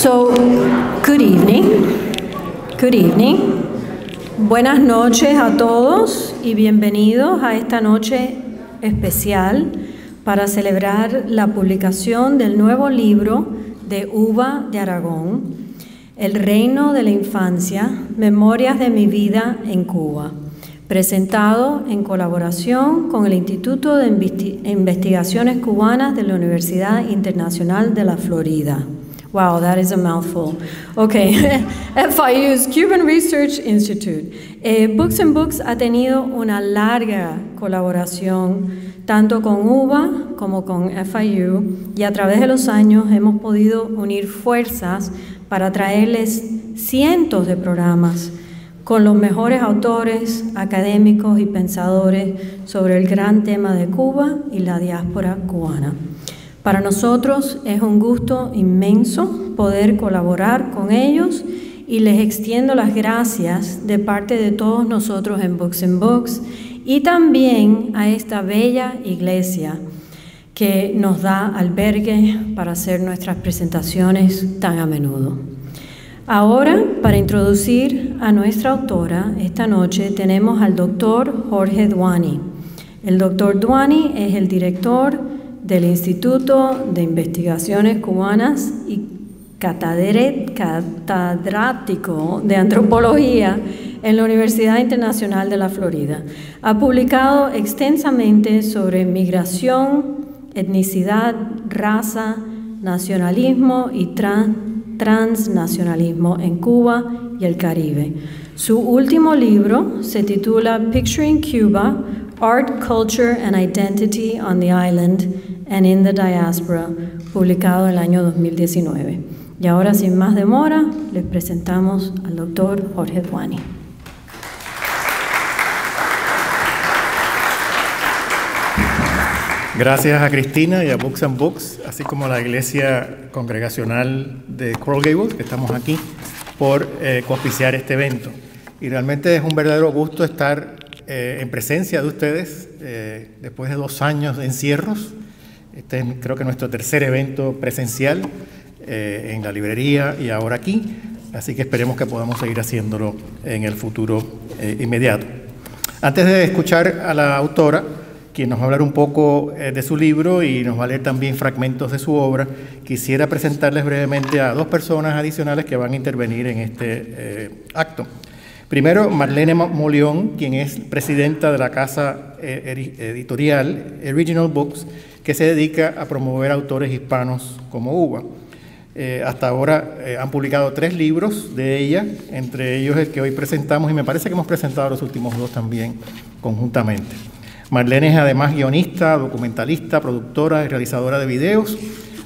So, good evening. Good evening. Buenas noches a todos y bienvenidos a esta noche especial para celebrar la publicación del nuevo libro de Uva de Aragón, El Reino de la Infancia, Memorias de mi vida en Cuba, presentado en colaboración con el Instituto de Investigaciones Cubanas de la Universidad Internacional de la Florida. Wow, that is a mouthful. Okay, FIU's Cuban Research Institute. Books and Books ha tenido una larga colaboración tanto con UBA como con FIU, y a través de los años hemos podido unir fuerzas para traerles cientos de programas con los mejores autores, académicos y pensadores sobre el gran tema de Cuba y la diáspora cubana. Para nosotros es un gusto inmenso poder colaborar con ellos y les extiendo las gracias de parte de todos nosotros en Books and Books y también a esta bella iglesia que nos da albergue para hacer nuestras presentaciones tan a menudo. Ahora, para introducir a nuestra autora, esta noche tenemos al doctor Jorge Duany. El doctor Duany es el director del Instituto de Investigaciones Cubanas y catedrático de Antropología en la Universidad Internacional de la Florida. Ha publicado extensamente sobre migración, etnicidad, raza, nacionalismo y transnacionalismo en Cuba y el Caribe. Su último libro se titula Picturing Cuba, Art, Culture and Identity on the Island and in the Diaspora, publicado en el año 2019. Y ahora, sin más demora, les presentamos al doctor Jorge Duany. Gracias a Cristina y a Books and Books, así como a la Iglesia Congregacional de Coral Gables, que estamos aquí, por coauspiciar este evento. Y realmente es un verdadero gusto estar en presencia de ustedes después de 2 años de encierros. Este es, creo que, nuestro tercer evento presencial en la librería y ahora aquí, así que esperemos que podamos seguir haciéndolo en el futuro inmediato. Antes de escuchar a la autora, quien nos va a hablar un poco de su libro y nos va a leer también fragmentos de su obra, quisiera presentarles brevemente a 2 personas adicionales que van a intervenir en este acto. Primero, Marlene Molión, quien es presidenta de la casa editorial Original Books, que se dedica a promover autores hispanos como UBA. Hasta ahora han publicado 3 libros de ella, entre ellos el que hoy presentamos, y me parece que hemos presentado los últimos 2 también conjuntamente. Marlene es además guionista, documentalista, productora y realizadora de videos.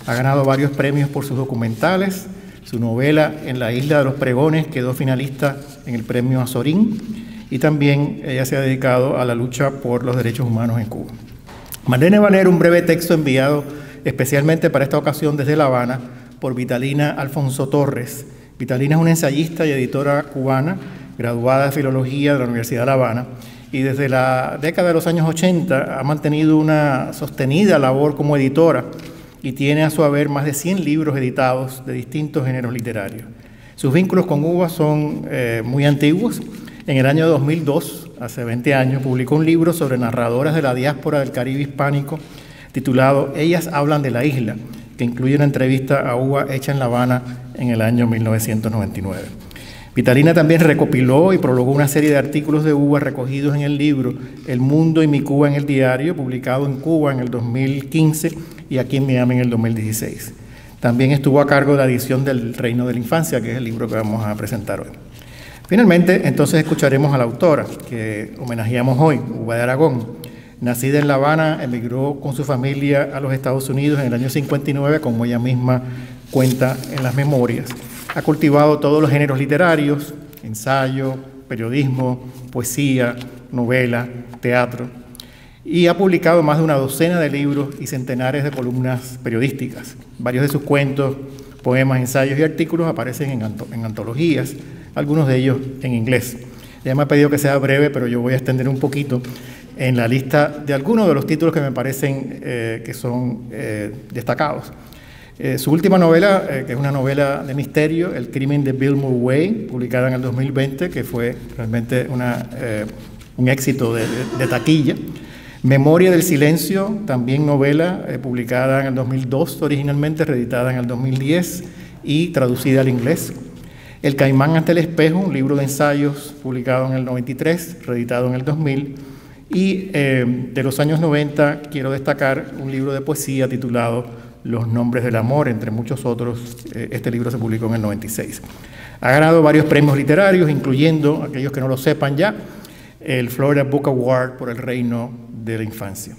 Ha ganado varios premios por sus documentales. Su novela En la Isla de los Pregones quedó finalista en el premio Azorín, y también ella se ha dedicado a la lucha por los derechos humanos en Cuba. Marlene va a leer un breve texto enviado especialmente para esta ocasión desde La Habana por Vitalina Alfonso Torres. Vitalina es una ensayista y editora cubana, graduada de Filología de la Universidad de La Habana, y desde la década de los años 80 ha mantenido una sostenida labor como editora y tiene a su haber más de 100 libros editados de distintos géneros literarios. Sus vínculos con Cuba son muy antiguos. En el año 2002, hace 20 años, publicó un libro sobre narradoras de la diáspora del Caribe hispánico titulado Ellas hablan de la isla, que incluye una entrevista a Cuba hecha en La Habana en el año 1999. Vitalina también recopiló y prologó una serie de artículos de Cuba recogidos en el libro El Mundo y mi Cuba en el Diario, publicado en Cuba en el 2015 y aquí en Miami en el 2016. También estuvo a cargo de la edición del Reino de la Infancia, que es el libro que vamos a presentar hoy. Finalmente, entonces, escucharemos a la autora que homenajeamos hoy, Uva de Aragón. Nacida en La Habana, emigró con su familia a los Estados Unidos en el año 59, como ella misma cuenta en las memorias. Ha cultivado todos los géneros literarios, ensayo, periodismo, poesía, novela, teatro, y ha publicado más de una docena de libros y centenares de columnas periodísticas. Varios de sus cuentos, poemas, ensayos y artículos aparecen en antologías, algunos de ellos en inglés. Ella me ha pedido que sea breve, pero yo voy a extender un poquito en la lista de algunos de los títulos que me parecen que son destacados. Su última novela, que es una novela de misterio, El crimen de Biltmore Way, publicada en el 2020, que fue realmente un éxito de taquilla. Memoria del silencio, también novela, publicada en el 2002 originalmente, reeditada en el 2010 y traducida al inglés. El caimán ante el espejo, un libro de ensayos publicado en el 93, reeditado en el 2000. Y de los años 90 quiero destacar un libro de poesía titulado Los nombres del amor, entre muchos otros. Este libro se publicó en el 96. Ha ganado varios premios literarios, incluyendo, aquellos que no lo sepan ya, el Florida Book Award por El reino de la infancia.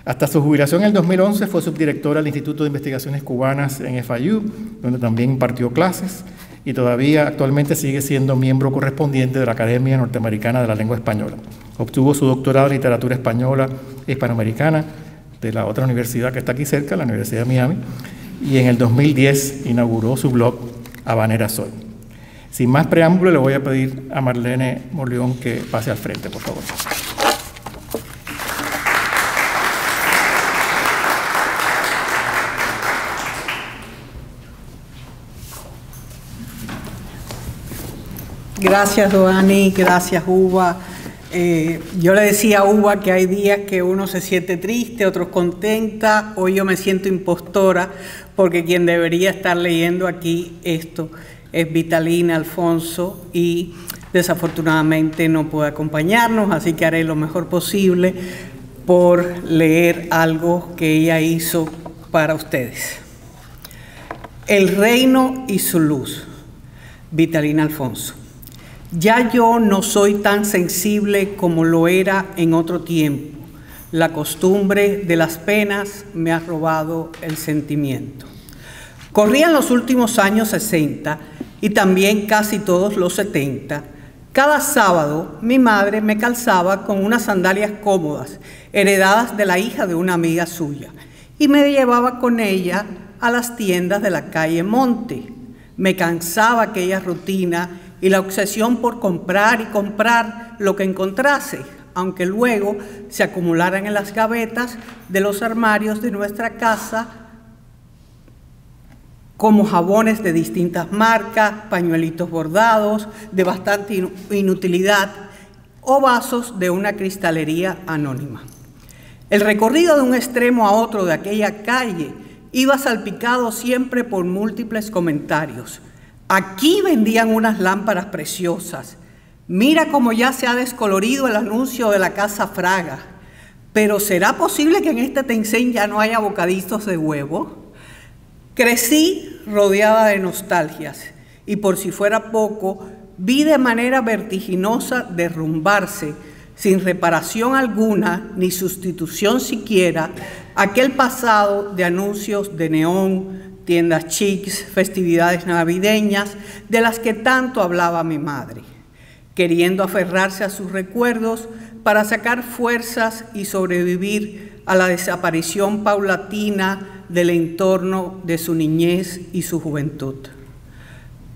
Hasta su jubilación en el 2011 fue subdirectora del Instituto de Investigaciones Cubanas en FIU, donde también impartió clases, y todavía actualmente sigue siendo miembro correspondiente de la Academia Norteamericana de la Lengua Española. Obtuvo su doctorado en Literatura Española e Hispanoamericana de la otra universidad que está aquí cerca, la Universidad de Miami, y en el 2010 inauguró su blog Habanera Soy. Sin más preámbulo, le voy a pedir a Marlene Morleón que pase al frente, por favor. Gracias, Doani, gracias, Uva. Yo le decía a Uva que hay días que uno se siente triste, otros contenta. Hoy yo me siento impostora porque quien debería estar leyendo aquí esto es Vitalina Alfonso y desafortunadamente no puede acompañarnos, así que haré lo mejor posible por leer algo que ella hizo para ustedes. El reino y su luz, Vitalina Alfonso. Ya yo no soy tan sensible como lo era en otro tiempo. La costumbre de las penas me ha robado el sentimiento. Corrían los últimos años 60 y también casi todos los 70. Cada sábado mi madre me calzaba con unas sandalias cómodas, heredadas de la hija de una amiga suya, y me llevaba con ella a las tiendas de la calle Monte. Me cansaba aquella rutina y la obsesión por comprar y comprar lo que encontrase, aunque luego se acumularan en las gavetas de los armarios de nuestra casa como jabones de distintas marcas, pañuelitos bordados de bastante inutilidad o vasos de una cristalería anónima. El recorrido de un extremo a otro de aquella calle iba salpicado siempre por múltiples comentarios. Aquí vendían unas lámparas preciosas. Mira cómo ya se ha descolorido el anuncio de la Casa Fraga. Pero ¿será posible que en este Tencent ya no haya bocaditos de huevo? Crecí rodeada de nostalgias y por si fuera poco, vi de manera vertiginosa derrumbarse, sin reparación alguna ni sustitución siquiera, aquel pasado de anuncios de neón, tiendas chics, festividades navideñas, de las que tanto hablaba mi madre, queriendo aferrarse a sus recuerdos para sacar fuerzas y sobrevivir a la desaparición paulatina del entorno de su niñez y su juventud.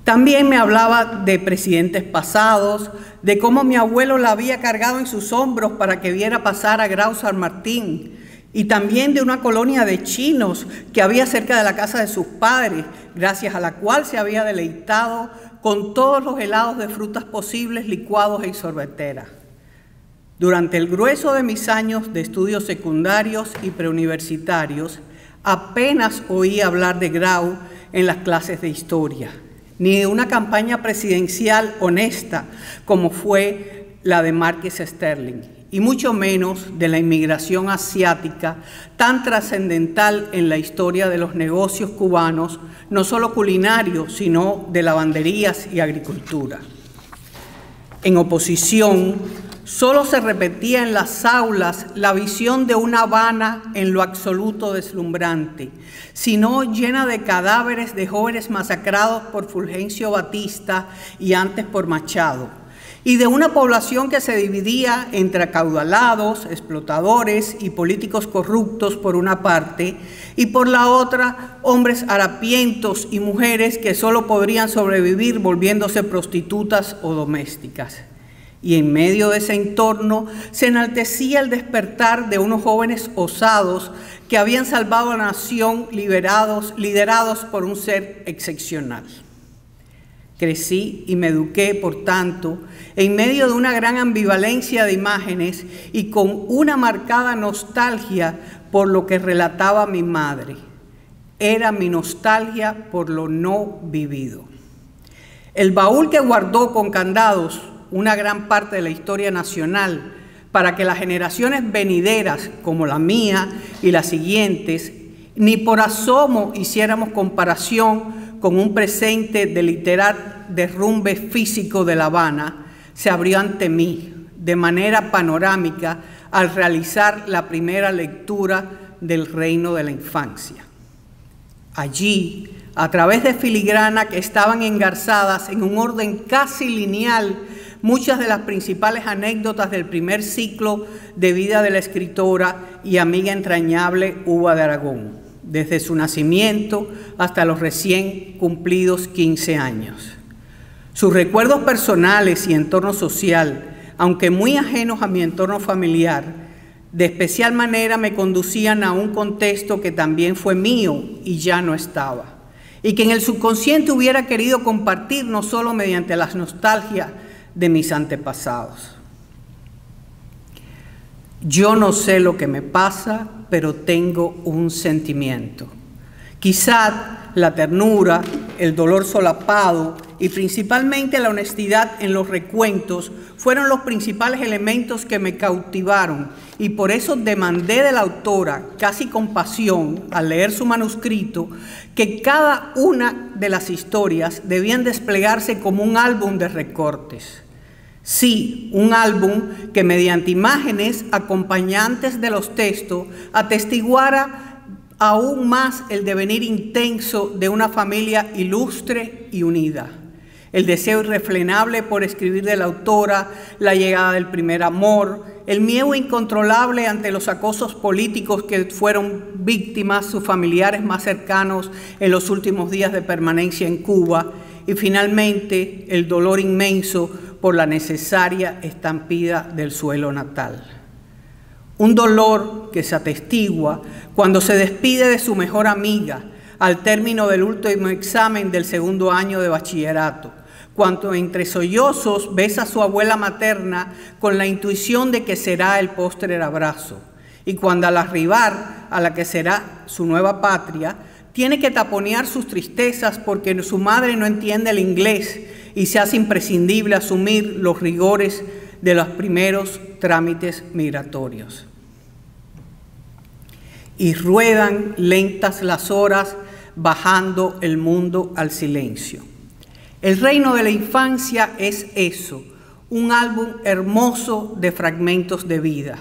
También me hablaba de presidentes pasados, de cómo mi abuelo la había cargado en sus hombros para que viera pasar a Grau San Martín, y también de una colonia de chinos que había cerca de la casa de sus padres, gracias a la cual se había deleitado con todos los helados de frutas posibles, licuados y sorbeteras. Durante el grueso de mis años de estudios secundarios y preuniversitarios, apenas oí hablar de Grau en las clases de historia, ni de una campaña presidencial honesta como fue la de Márquez Sterling, y mucho menos de la inmigración asiática tan trascendental en la historia de los negocios cubanos, no solo culinarios, sino de lavanderías y agricultura. En oposición, solo se repetía en las aulas la visión de una Habana en lo absoluto deslumbrante, sino llena de cadáveres de jóvenes masacrados por Fulgencio Batista y antes por Machado, y de una población que se dividía entre acaudalados, explotadores y políticos corruptos por una parte, y por la otra, hombres harapientos y mujeres que solo podrían sobrevivir volviéndose prostitutas o domésticas. Y en medio de ese entorno se enaltecía el despertar de unos jóvenes osados que habían salvado a la nación liderados por un ser excepcional. Crecí y me eduqué, por tanto, en medio de una gran ambivalencia de imágenes y con una marcada nostalgia por lo que relataba mi madre. Era mi nostalgia por lo no vivido. El baúl que guardó con candados una gran parte de la historia nacional para que las generaciones venideras, como la mía y las siguientes, ni por asomo hiciéramos comparación con un presente de literal derrumbe físico de La Habana, se abrió ante mí de manera panorámica al realizar la primera lectura del Reino de la Infancia. Allí, a través de filigrana que estaban engarzadas en un orden casi lineal, muchas de las principales anécdotas del primer ciclo de vida de la escritora y amiga entrañable Uva de Aragón, desde su nacimiento hasta los recién cumplidos 15 años. Sus recuerdos personales y entorno social, aunque muy ajenos a mi entorno familiar, de especial manera me conducían a un contexto que también fue mío y ya no estaba, y que en el subconsciente hubiera querido compartir no solo mediante las nostalgias de mis antepasados. Yo no sé lo que me pasa, pero tengo un sentimiento. Quizá la ternura, el dolor solapado y principalmente la honestidad en los recuentos fueron los principales elementos que me cautivaron y por eso demandé de la autora, casi con pasión, al leer su manuscrito, que cada una de las historias debían desplegarse como un álbum de recortes. Sí, un álbum que mediante imágenes acompañantes de los textos atestiguara aún más el devenir intenso de una familia ilustre y unida. El deseo irrefrenable por escribir de la autora, la llegada del primer amor, el miedo incontrolable ante los acosos políticos que fueron víctimas sus familiares más cercanos en los últimos días de permanencia en Cuba y finalmente el dolor inmenso por la necesaria estampida del suelo natal. Un dolor que se atestigua cuando se despide de su mejor amiga al término del último examen del segundo año de bachillerato, cuando entre sollozos besa a su abuela materna con la intuición de que será el postrer abrazo, y cuando al arribar a la que será su nueva patria, tiene que taponear sus tristezas porque su madre no entiende el inglés y se hace imprescindible asumir los rigores de los primeros trámites migratorios. Y ruedan lentas las horas, bajando el mundo al silencio. El Reino de la Infancia es eso, un álbum hermoso de fragmentos de vida,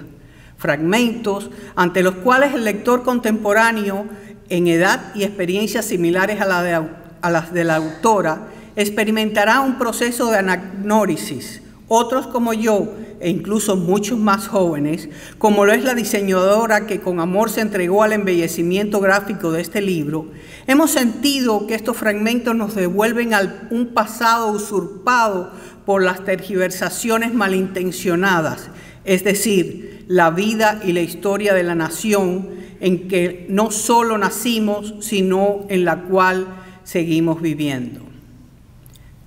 fragmentos ante los cuales el lector contemporáneo, en edad y experiencias similares a las de la autora, experimentará un proceso de anagnórisis. Otros como yo, e incluso muchos más jóvenes, como lo es la diseñadora que con amor se entregó al embellecimiento gráfico de este libro, hemos sentido que estos fragmentos nos devuelven a un pasado usurpado por las tergiversaciones malintencionadas, es decir, la vida y la historia de la nación en que no solo nacimos, sino en la cual seguimos viviendo.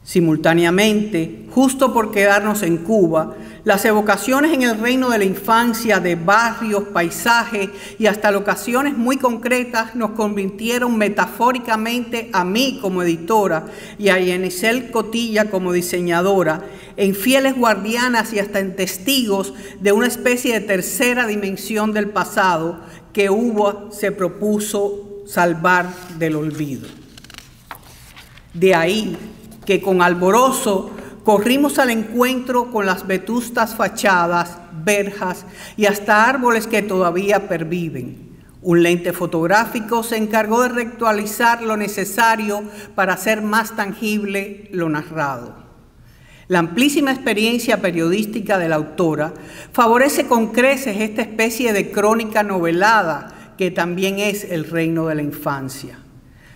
Simultáneamente, justo por quedarnos en Cuba, las evocaciones en el Reino de la Infancia de barrios, paisajes y hasta locaciones muy concretas nos convirtieron metafóricamente a mí como editora y a Yenisel Cotilla como diseñadora en fieles guardianas y hasta en testigos de una especie de tercera dimensión del pasado que Uva se propuso salvar del olvido. De ahí que con alborozo corrimos al encuentro con las vetustas fachadas, verjas y hasta árboles que todavía perviven. Un lente fotográfico se encargó de reactualizar lo necesario para hacer más tangible lo narrado. La amplísima experiencia periodística de la autora favorece con creces esta especie de crónica novelada que también es el Reino de la Infancia.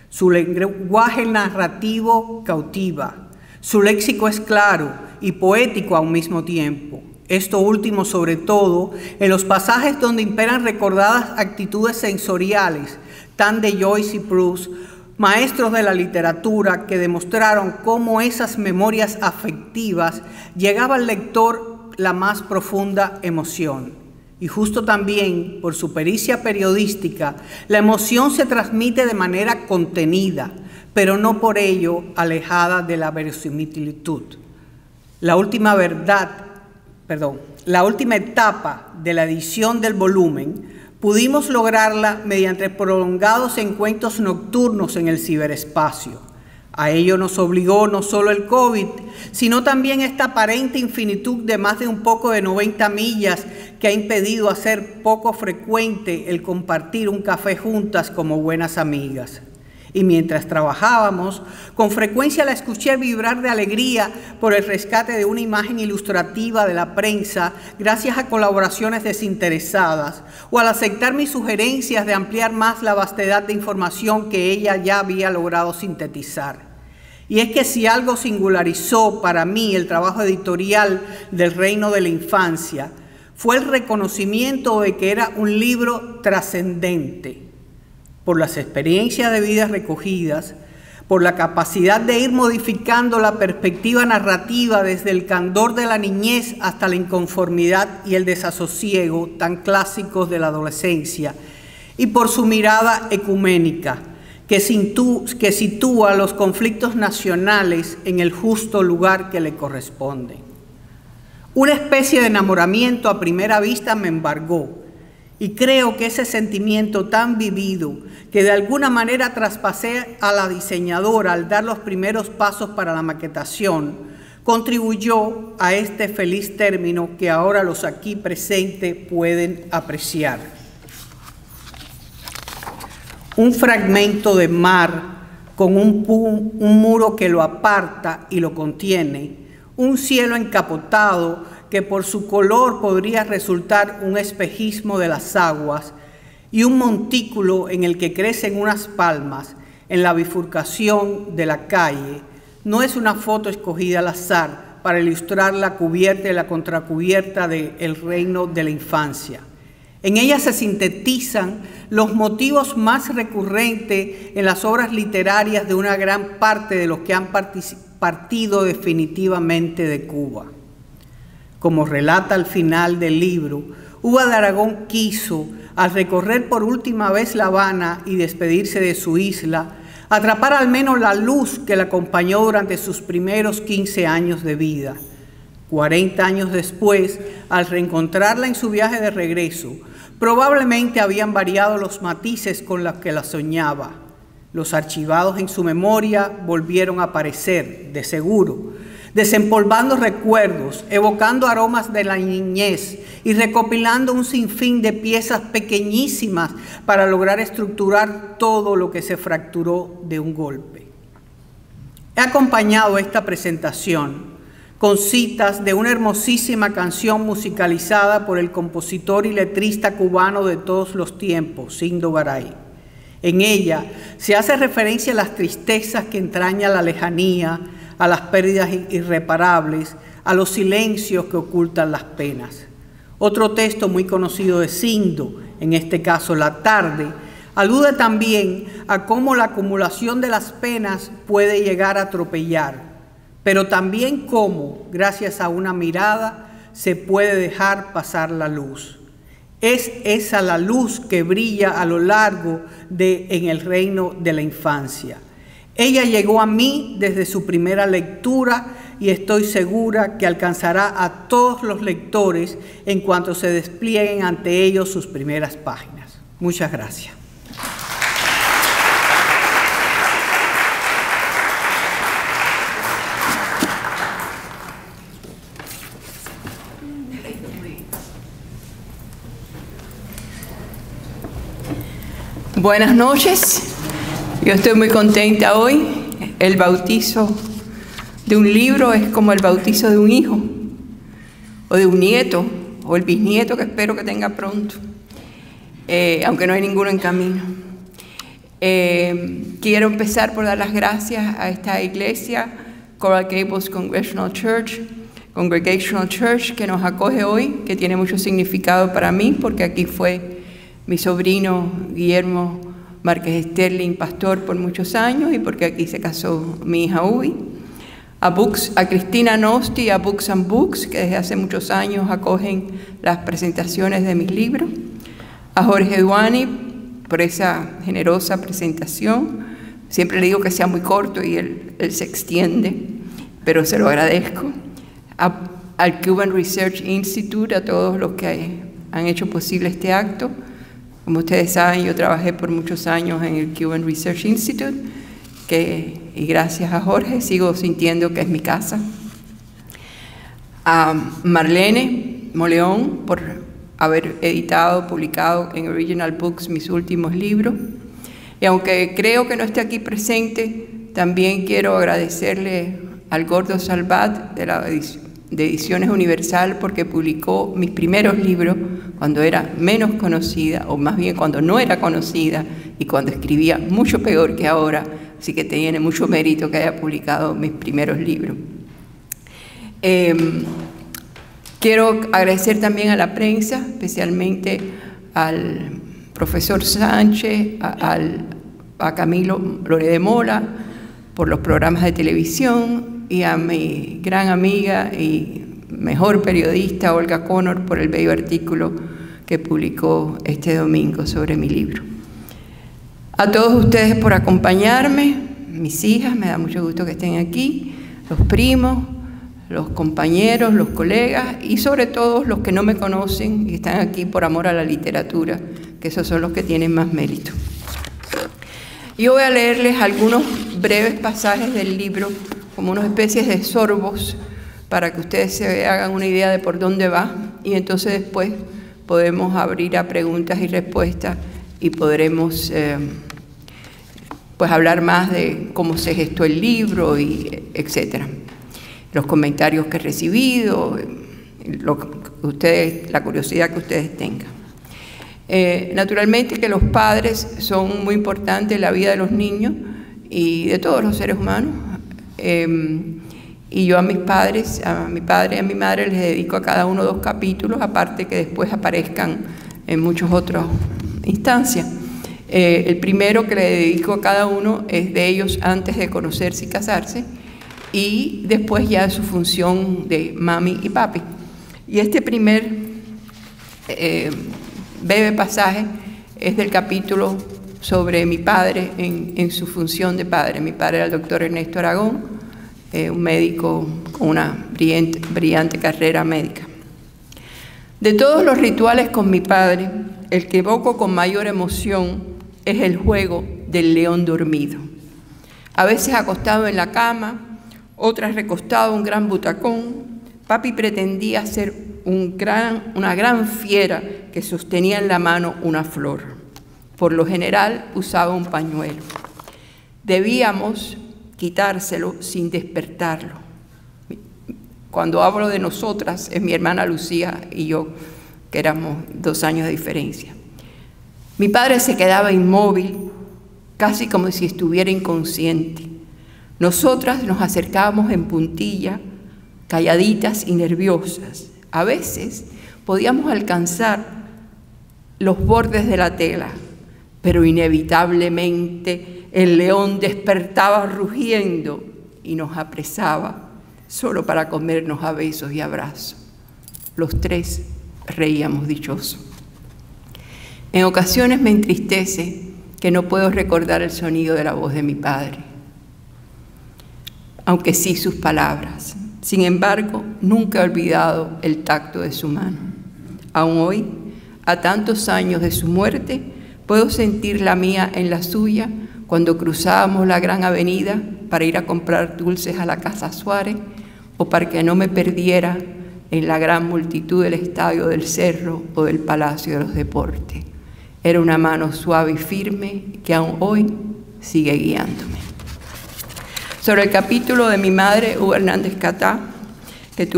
Su lenguaje narrativo cautiva, su léxico es claro y poético a un mismo tiempo. Esto último, sobre todo, en los pasajes donde imperan recordadas actitudes sensoriales, tan de Joyce y Proust, maestros de la literatura que demostraron cómo esas memorias afectivas llegaba al lector la más profunda emoción. Y justo también, por su pericia periodística, la emoción se transmite de manera contenida, pero no por ello alejada de la verosimilitud. La última etapa de la edición del volumen pudimos lograrla mediante prolongados encuentros nocturnos en el ciberespacio. A ello nos obligó no solo el COVID, sino también esta aparente infinitud de más de un poco de 90 millas que ha impedido hacer poco frecuente el compartir un café juntas como buenas amigas. Y mientras trabajábamos, con frecuencia la escuché vibrar de alegría por el rescate de una imagen ilustrativa de la prensa gracias a colaboraciones desinteresadas, o al aceptar mis sugerencias de ampliar más la vastedad de información que ella ya había logrado sintetizar. Y es que si algo singularizó para mí el trabajo editorial del Reino de la Infancia, fue el reconocimiento de que era un libro trascendente, por las experiencias de vidas recogidas, por la capacidad de ir modificando la perspectiva narrativa desde el candor de la niñez hasta la inconformidad y el desasosiego tan clásicos de la adolescencia, y por su mirada ecuménica, que sitúa los conflictos nacionales en el justo lugar que le corresponde. Una especie de enamoramiento a primera vista me embargó, y creo que ese sentimiento tan vivido, que de alguna manera traspasé a la diseñadora al dar los primeros pasos para la maquetación, contribuyó a este feliz término que ahora los aquí presentes pueden apreciar. Un fragmento de mar con un muro que lo aparta y lo contiene, un cielo encapotado que por su color podría resultar un espejismo de las aguas, y un montículo en el que crecen unas palmas en la bifurcación de la calle, no es una foto escogida al azar para ilustrar la cubierta y la contracubierta de El Reino de la Infancia. En ella se sintetizan los motivos más recurrentes en las obras literarias de una gran parte de los que han partido definitivamente de Cuba. Como relata al final del libro, Uva de Aragón quiso, al recorrer por última vez La Habana y despedirse de su isla, atrapar al menos la luz que la acompañó durante sus primeros 15 años de vida. 40 años después, al reencontrarla en su viaje de regreso, probablemente habían variado los matices con los que la soñaba. Los archivados en su memoria volvieron a aparecer, de seguro, desempolvando recuerdos, evocando aromas de la niñez y recopilando un sinfín de piezas pequeñísimas para lograr estructurar todo lo que se fracturó de un golpe. He acompañado esta presentación con citas de una hermosísima canción musicalizada por el compositor y letrista cubano de todos los tiempos, Sindo Garay. En ella se hace referencia a las tristezas que entraña la lejanía, a las pérdidas irreparables, a los silencios que ocultan las penas. Otro texto muy conocido de Sindo, en este caso La Tarde, alude también a cómo la acumulación de las penas puede llegar a atropellar, pero también cómo, gracias a una mirada, se puede dejar pasar la luz. Es esa la luz que brilla a lo largo en el reino de la infancia. Ella llegó a mí desde su primera lectura y estoy segura que alcanzará a todos los lectores en cuanto se desplieguen ante ellos sus primeras páginas. Muchas gracias. Buenas noches. Yo estoy muy contenta hoy. El bautizo de un libro es como el bautizo de un hijo, o de un nieto, o el bisnieto que espero que tenga pronto, aunque no hay ninguno en camino. Quiero empezar por dar las gracias a esta iglesia, Coral Gables Congregational Church, Congregational Church que nos acoge hoy, que tiene mucho significado para mí, porque aquí fue mi sobrino Guillermo Márquez Sterling, pastor por muchos años, y porque aquí se casó mi hija Ubi. A Cristina Nosti y a Books and Books, que desde hace muchos años acogen las presentaciones de mis libros. A Jorge Duani por esa generosa presentación. Siempre le digo que sea muy corto y él se extiende, pero se lo agradezco. Al Cuban Research Institute, a todos los que han hecho posible este acto. Como ustedes saben, yo trabajé por muchos años en el Cuban Research Institute, y gracias a Jorge sigo sintiendo que es mi casa. A Marlene Moleón por haber editado, publicado en Original Books mis últimos libros. Y aunque creo que no esté aquí presente, también quiero agradecerle al Gordo Salvat de Ediciones Universal, porque publicó mis primeros libros cuando era menos conocida, o más bien cuando no era conocida y cuando escribía mucho peor que ahora, así que tiene mucho mérito que haya publicado mis primeros libros. Quiero agradecer también a la prensa, especialmente al profesor Sánchez, a Camilo Lore de Mola, por los programas de televisión, y a mi gran amiga y mejor periodista, Olga Connor, por el bello artículo que publicó este domingo sobre mi libro. A todos ustedes por acompañarme, mis hijas, me da mucho gusto que estén aquí, los primos, los compañeros, los colegas y sobre todo los que no me conocen y están aquí por amor a la literatura, que esos son los que tienen más mérito. Yo voy a leerles algunos breves pasajes del libro, como unas especies de sorbos, para que ustedes se hagan una idea de por dónde va, y entonces después podemos abrir a preguntas y respuestas y podremos pues hablar más de cómo se gestó el libro, y etcétera. Los comentarios que he recibido, la curiosidad que ustedes tengan. Naturalmente que los padres son muy importantes en la vida de los niños y de todos los seres humanos. Y yo a mis padres, a mi padre y a mi madre, les dedico a cada uno 2 capítulos, aparte que después aparezcan en muchas otras instancias. El primero que le dedico a cada uno es de ellos antes de conocerse y casarse, y después ya su función de mami y papi. Y este primer breve pasaje es del capítulo sobre mi padre en su función de padre. Mi padre era el doctor Ernesto Aragón, un médico con una brillante carrera médica. De todos los rituales con mi padre, el que evoco con mayor emoción es el juego del león dormido. A veces acostado en la cama, otras recostado en un gran butacón, papi pretendía ser una gran fiera que sostenía en la mano una flor. Por lo general usaba un pañuelo. Debíamos quitárselo sin despertarlo. Cuando hablo de nosotras, es mi hermana Lucía y yo, que éramos 2 años de diferencia. Mi padre se quedaba inmóvil, casi como si estuviera inconsciente. Nosotras nos acercábamos en puntilla, calladitas y nerviosas. A veces podíamos alcanzar los bordes de la tela, pero inevitablemente el león despertaba rugiendo y nos apresaba solo para comernos a besos y abrazos. Los 3 reíamos dichosos. En ocasiones me entristece que no puedo recordar el sonido de la voz de mi padre, aunque sí sus palabras. Sin embargo, nunca he olvidado el tacto de su mano. Aún hoy, a tantos años de su muerte, puedo sentir la mía en la suya cuando cruzábamos la gran avenida para ir a comprar dulces a la Casa Suárez, o para que no me perdiera en la gran multitud del Estadio del Cerro o del Palacio de los Deportes. Era una mano suave y firme que aún hoy sigue guiándome. Sobre el capítulo de mi madre, Hugo Hernández Catá, que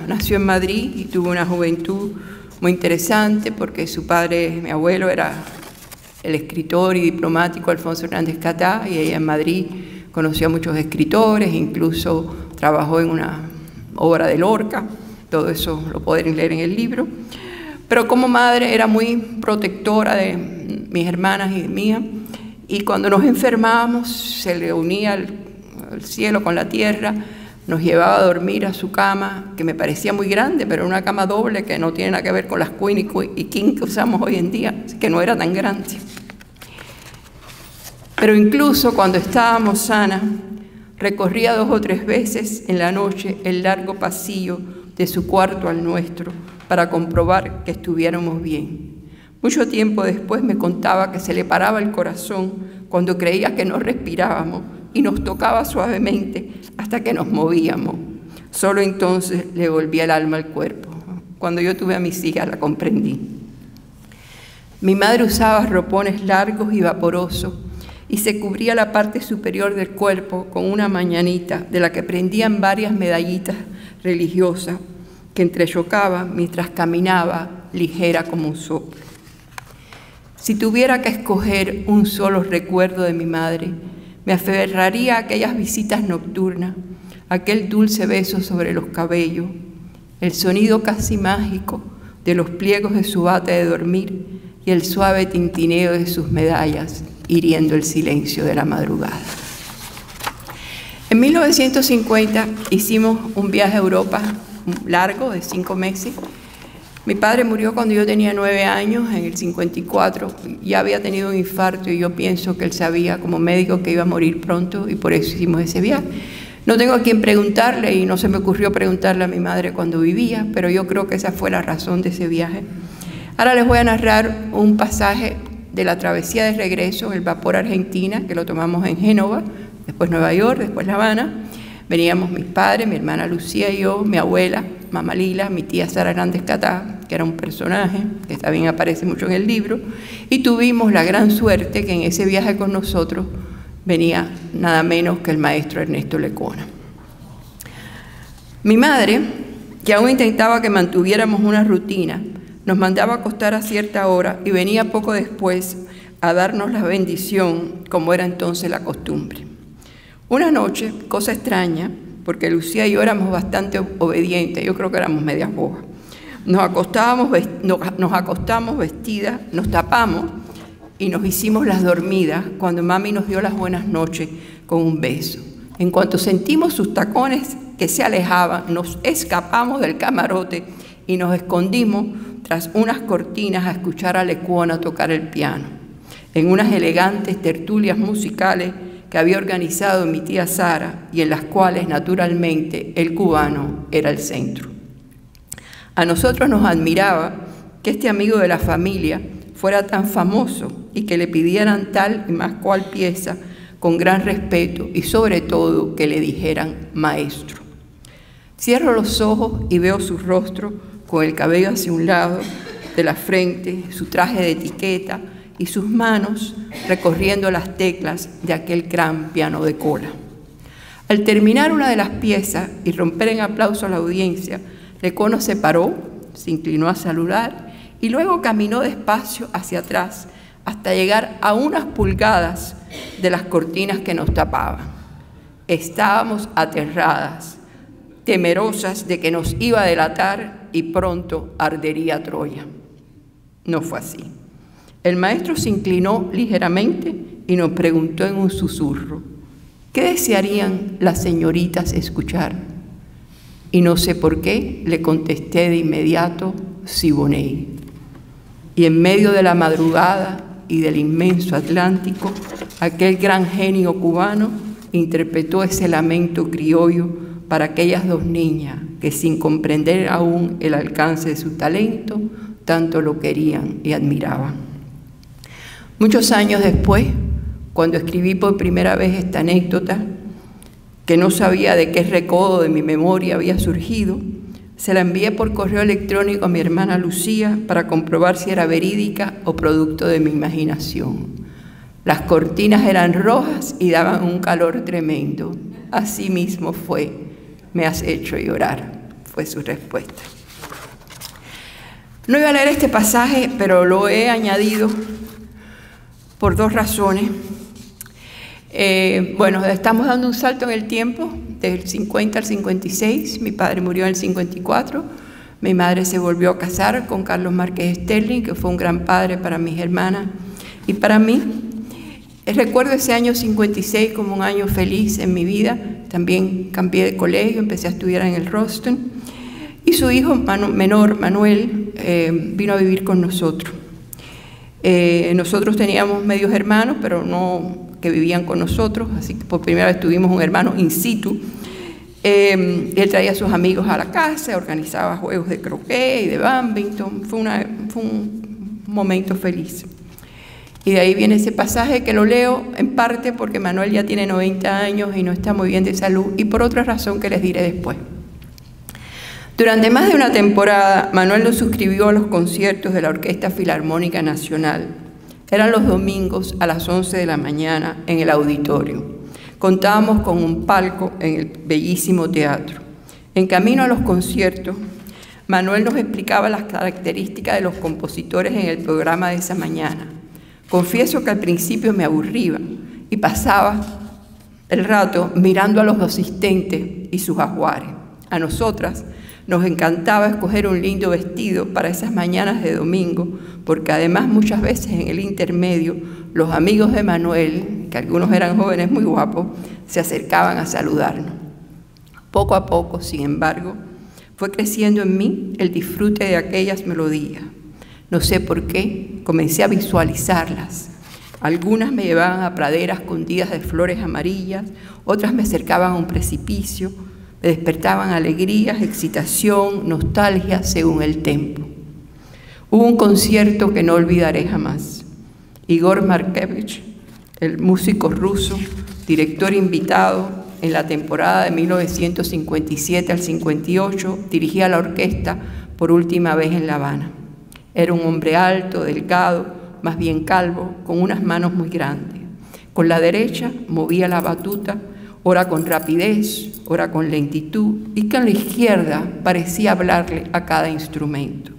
nació en Madrid y tuvo una juventud muy interesante, porque su padre, mi abuelo, era el escritor y diplomático Alfonso Hernández Catá, y ella en Madrid conoció a muchos escritores, incluso trabajó en una obra de Lorca, todo eso lo pueden leer en el libro. Pero como madre era muy protectora de mis hermanas y mía, y cuando nos enfermábamos se le unía el cielo con la tierra, nos llevaba a dormir a su cama, que me parecía muy grande, pero era una cama doble que no tiene nada que ver con las queen y king que usamos hoy en día, que no era tan grande. Pero incluso cuando estábamos sanas, recorría 2 o 3 veces en la noche el largo pasillo de su cuarto al nuestro para comprobar que estuviéramos bien. Mucho tiempo después me contaba que se le paraba el corazón cuando creía que no respirábamos y nos tocaba suavemente hasta que nos movíamos. Solo entonces le volvía el alma al cuerpo. Cuando yo tuve a mis hijas la comprendí. Mi madre usaba ropones largos y vaporosos y se cubría la parte superior del cuerpo con una mañanita de la que prendían varias medallitas religiosas que entrechocaba mientras caminaba ligera como un soplo. Si tuviera que escoger un solo recuerdo de mi madre, me aferraría a aquellas visitas nocturnas, aquel dulce beso sobre los cabellos, el sonido casi mágico de los pliegos de su bata de dormir y el suave tintineo de sus medallas, hiriendo el silencio de la madrugada. En 1950 hicimos un viaje a Europa largo de 5 meses. Mi padre murió cuando yo tenía 9 años, en el 54. Ya había tenido un infarto y yo pienso que él sabía como médico que iba a morir pronto y por eso hicimos ese viaje. No tengo a quien preguntarle y no se me ocurrió preguntarle a mi madre cuando vivía, pero yo creo que esa fue la razón de ese viaje. Ahora les voy a narrar un pasaje de la travesía de regreso en el vapor Argentina, que lo tomamos en Génova, después Nueva York, después La Habana. Veníamos mis padres, mi hermana Lucía y yo, mi abuela, mamá Lila, mi tía Sara Hernández Catá, que era un personaje que también aparece mucho en el libro, y tuvimos la gran suerte que en ese viaje con nosotros venía nada menos que el maestro Ernesto Lecona. Mi madre, que aún intentaba que mantuviéramos una rutina, nos mandaba a acostar a cierta hora y venía poco después a darnos la bendición, como era entonces la costumbre. Una noche, cosa extraña, porque Lucía y yo éramos bastante obedientes, yo creo que éramos medias bojas, nos acostamos vestidas, nos tapamos y nos hicimos las dormidas cuando mami nos dio las buenas noches con un beso. En cuanto sentimos sus tacones que se alejaban, nos escapamos del camarote y nos escondimos tras unas cortinas a escuchar a Lecona tocar el piano, en unas elegantes tertulias musicales que había organizado mi tía Sara y en las cuales, naturalmente, el cubano era el centro. A nosotros nos admiraba que este amigo de la familia fuera tan famoso y que le pidieran tal y más cual pieza con gran respeto y sobre todo que le dijeran maestro. Cierro los ojos y veo su rostro con el cabello hacia un lado de la frente, su traje de etiqueta y sus manos recorriendo las teclas de aquel gran piano de cola. Al terminar una de las piezas y romper en aplauso a la audiencia, Lecona se paró, se inclinó a saludar y luego caminó despacio hacia atrás hasta llegar a unas pulgadas de las cortinas que nos tapaban. Estábamos aterradas, temerosas de que nos iba a delatar y pronto ardería Troya. No fue así. El maestro se inclinó ligeramente y nos preguntó en un susurro, ¿qué desearían las señoritas escuchar? Y no sé por qué le contesté de inmediato, Siboney. Y en medio de la madrugada y del inmenso Atlántico, aquel gran genio cubano interpretó ese lamento criollo para aquellas 2 niñas que sin comprender aún el alcance de su talento, tanto lo querían y admiraban. Muchos años después, cuando escribí por primera vez esta anécdota, que no sabía de qué recodo de mi memoria había surgido, se la envié por correo electrónico a mi hermana Lucía para comprobar si era verídica o producto de mi imaginación. Las cortinas eran rojas y daban un calor tremendo. Así mismo fue. Me has hecho llorar, fue su respuesta. No iba a leer este pasaje, pero lo he añadido por 2 razones. Bueno, estamos dando un salto en el tiempo, del 50 al 56, mi padre murió en el 54, mi madre se volvió a casar con Carlos Márquez Sterling, que fue un gran padre para mis hermanas y para mí. Recuerdo ese año 56 como un año feliz en mi vida. También cambié de colegio, empecé a estudiar en el Roston y su hijo menor, Manuel, vino a vivir con nosotros. Nosotros teníamos medios hermanos, pero no que vivían con nosotros, así que por primera vez tuvimos un hermano in situ. Él traía a sus amigos a la casa, organizaba juegos de croquet y de badminton. Fue un momento feliz. Y de ahí viene ese pasaje que lo leo en parte porque Manuel ya tiene 90 años y no está muy bien de salud, y por otra razón que les diré después. Durante más de una temporada, Manuel nos suscribió a los conciertos de la Orquesta Filarmónica Nacional. Eran los domingos a las 11 de la mañana en el auditorio. Contábamos con un palco en el bellísimo teatro. En camino a los conciertos, Manuel nos explicaba las características de los compositores en el programa de esa mañana. Confieso que al principio me aburría y pasaba el rato mirando a los asistentes y sus ajuares. A nosotras nos encantaba escoger un lindo vestido para esas mañanas de domingo, porque además muchas veces en el intermedio los amigos de Manuel, que algunos eran jóvenes muy guapos, se acercaban a saludarnos. Poco a poco, sin embargo, fue creciendo en mí el disfrute de aquellas melodías. No sé por qué, comencé a visualizarlas. Algunas me llevaban a praderas cundidas de flores amarillas, otras me acercaban a un precipicio, me despertaban alegrías, excitación, nostalgia, según el tempo. Hubo un concierto que no olvidaré jamás. Igor Markevich, el músico ruso, director invitado en la temporada de 1957 al 58, dirigía la orquesta por última vez en La Habana. Era un hombre alto, delgado, más bien calvo, con unas manos muy grandes. Con la derecha movía la batuta, ora con rapidez, ora con lentitud, y con la izquierda parecía hablarle a cada instrumento.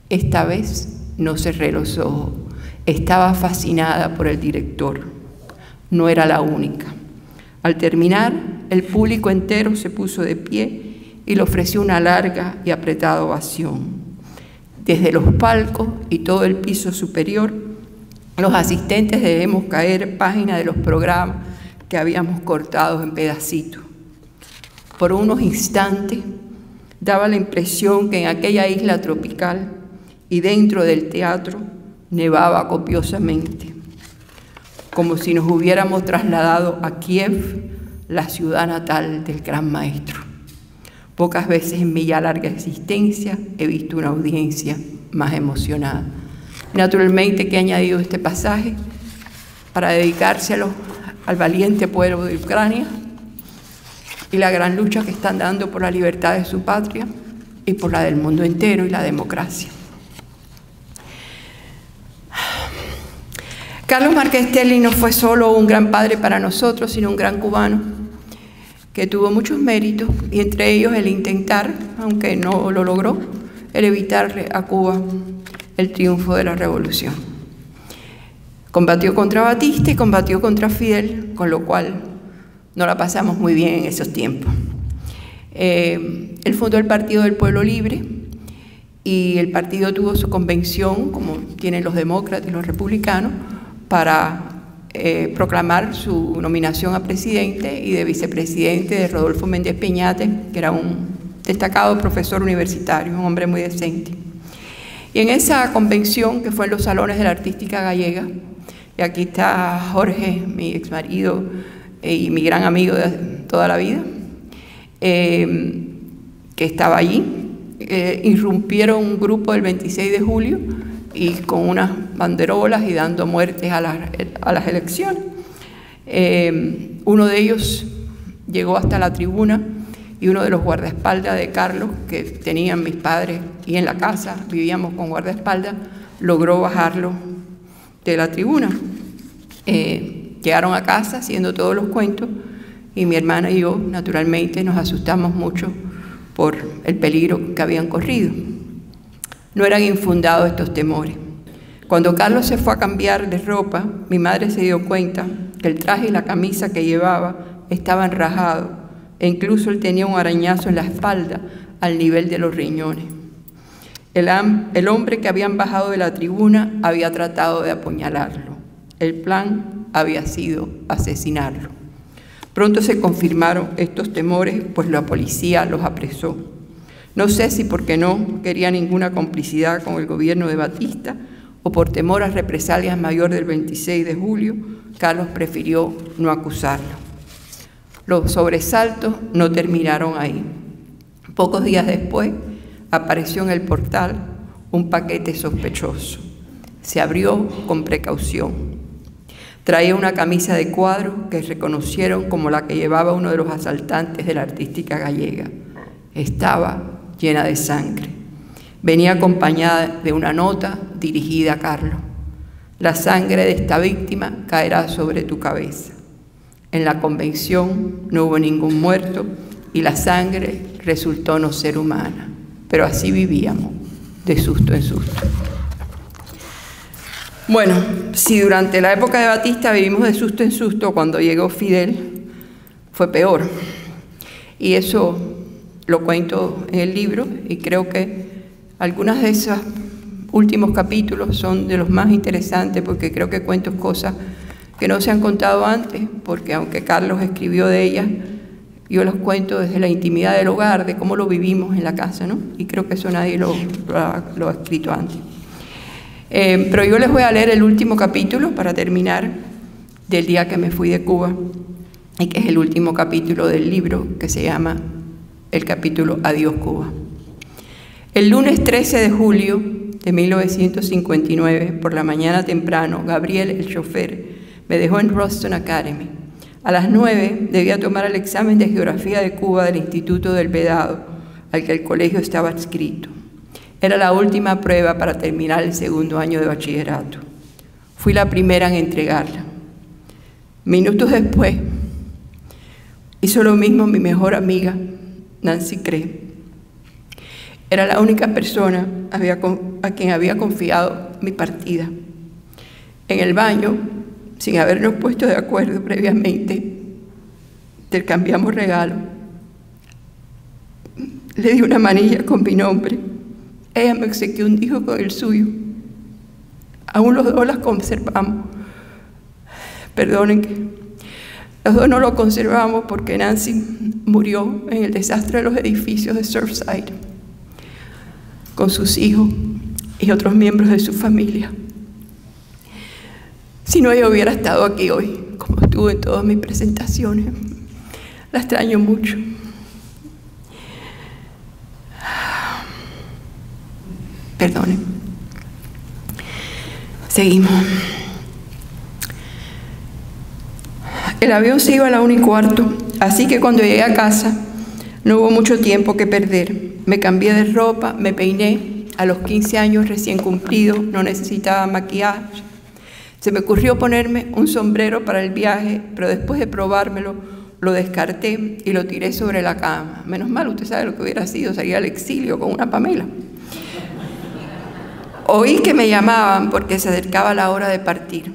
Esta vez no cerré los ojos. Estaba fascinada por el director. No era la única. Al terminar, el público entero se puso de pie y le ofreció una larga y apretada ovación. Desde los palcos y todo el piso superior, los asistentes debemos caer páginas de los programas que habíamos cortado en pedacitos. Por unos instantes daba la impresión que en aquella isla tropical y dentro del teatro nevaba copiosamente, como si nos hubiéramos trasladado a Kiev, la ciudad natal del gran maestro. Pocas veces en mi ya larga existencia he visto una audiencia más emocionada. Naturalmente que he añadido este pasaje para dedicárselo al valiente pueblo de Ucrania y la gran lucha que están dando por la libertad de su patria y por la del mundo entero y la democracia. Carlos Márquez Sterling no fue solo un gran padre para nosotros, sino un gran cubano que tuvo muchos méritos, y entre ellos el intentar, aunque no lo logró, el evitarle a Cuba el triunfo de la revolución. Combatió contra Batista y combatió contra Fidel, con lo cual no la pasamos muy bien en esos tiempos. Él fundó el Partido del Pueblo Libre y el partido tuvo su convención, como tienen los demócratas y los republicanos, para proclamar su nominación a presidente y de vicepresidente de Rodolfo Méndez Peñate, que era un destacado profesor universitario, un hombre muy decente. Y en esa convención, que fue en los salones de la Artística Gallega, y aquí está Jorge, mi exmarido y mi gran amigo de toda la vida, que estaba allí, irrumpieron un grupo el 26 de julio y con unas banderolas y dando muertes a las elecciones. Uno de ellos llegó hasta la tribuna y uno de los guardaespaldas de Carlos, que tenían mis padres y en la casa vivíamos con guardaespaldas, logró bajarlo de la tribuna. Llegaron a casa haciendo todos los cuentos y mi hermana y yo naturalmente nos asustamos mucho por el peligro que habían corrido. No eran infundados estos temores. Cuando Carlos se fue a cambiar de ropa, mi madre se dio cuenta que el traje y la camisa que llevaba estaban rajados e incluso él tenía un arañazo en la espalda al nivel de los riñones. El hombre que habían bajado de la tribuna había tratado de apuñalarlo. El plan había sido asesinarlo. Pronto se confirmaron estos temores, pues la policía los apresó. No sé si porque no quería ninguna complicidad con el gobierno de Batista o por temor a represalias mayor del 26 de julio, Carlos prefirió no acusarlo. Los sobresaltos no terminaron ahí. Pocos días después apareció en el portal un paquete sospechoso. Se abrió con precaución. Traía una camisa de cuadros que reconocieron como la que llevaba uno de los asaltantes de la Artística Gallega. Estaba llena de sangre. Venía acompañada de una nota dirigida a Carlos. La sangre de esta víctima caerá sobre tu cabeza. En la convención no hubo ningún muerto y la sangre resultó no ser humana. Pero así vivíamos, de susto en susto. Bueno, si durante la época de Batista vivimos de susto en susto, cuando llegó Fidel fue peor. Y eso lo cuento en el libro y creo que algunas de esos últimos capítulos son de los más interesantes porque creo que cuento cosas que no se han contado antes, porque aunque Carlos escribió de ellas, yo los cuento desde la intimidad del hogar, de cómo lo vivimos en la casa, ¿no? Y creo que eso nadie lo ha escrito antes. Pero yo les voy a leer el último capítulo para terminar del día que me fui de Cuba, y que es el último capítulo del libro, que se llama el capítulo Adiós Cuba. El lunes 13 de julio de 1959, por la mañana temprano, Gabriel, el chofer, me dejó en Ruston Academy. A las 9 debía tomar el examen de Geografía de Cuba del Instituto del Vedado, al que el colegio estaba adscrito. Era la última prueba para terminar el segundo año de bachillerato. Fui la primera en entregarla. Minutos después, hizo lo mismo mi mejor amiga, Nancy Cree. Era la única persona a quien había confiado mi partida. En el baño, sin habernos puesto de acuerdo previamente, intercambiamos regalos. Le di una manilla con mi nombre. Ella me obsequió un disco con el suyo. Aún los dos las conservamos. Perdonen que los dos no lo conservamos porque Nancy murió en el desastre de los edificios de Surfside con sus hijos y otros miembros de su familia. Si no, ella hubiera estado aquí hoy, como estuvo en todas mis presentaciones. La extraño mucho. Perdonen. Seguimos. El avión se iba a la 1:15, así que cuando llegué a casa no hubo mucho tiempo que perder. Me cambié de ropa, me peiné. A los 15 años recién cumplidos, no necesitaba maquillaje. Se me ocurrió ponerme un sombrero para el viaje, pero después de probármelo, lo descarté y lo tiré sobre la cama. Menos mal, usted sabe lo que hubiera sido, salir al exilio con una Pamela. Oí que me llamaban porque se acercaba la hora de partir.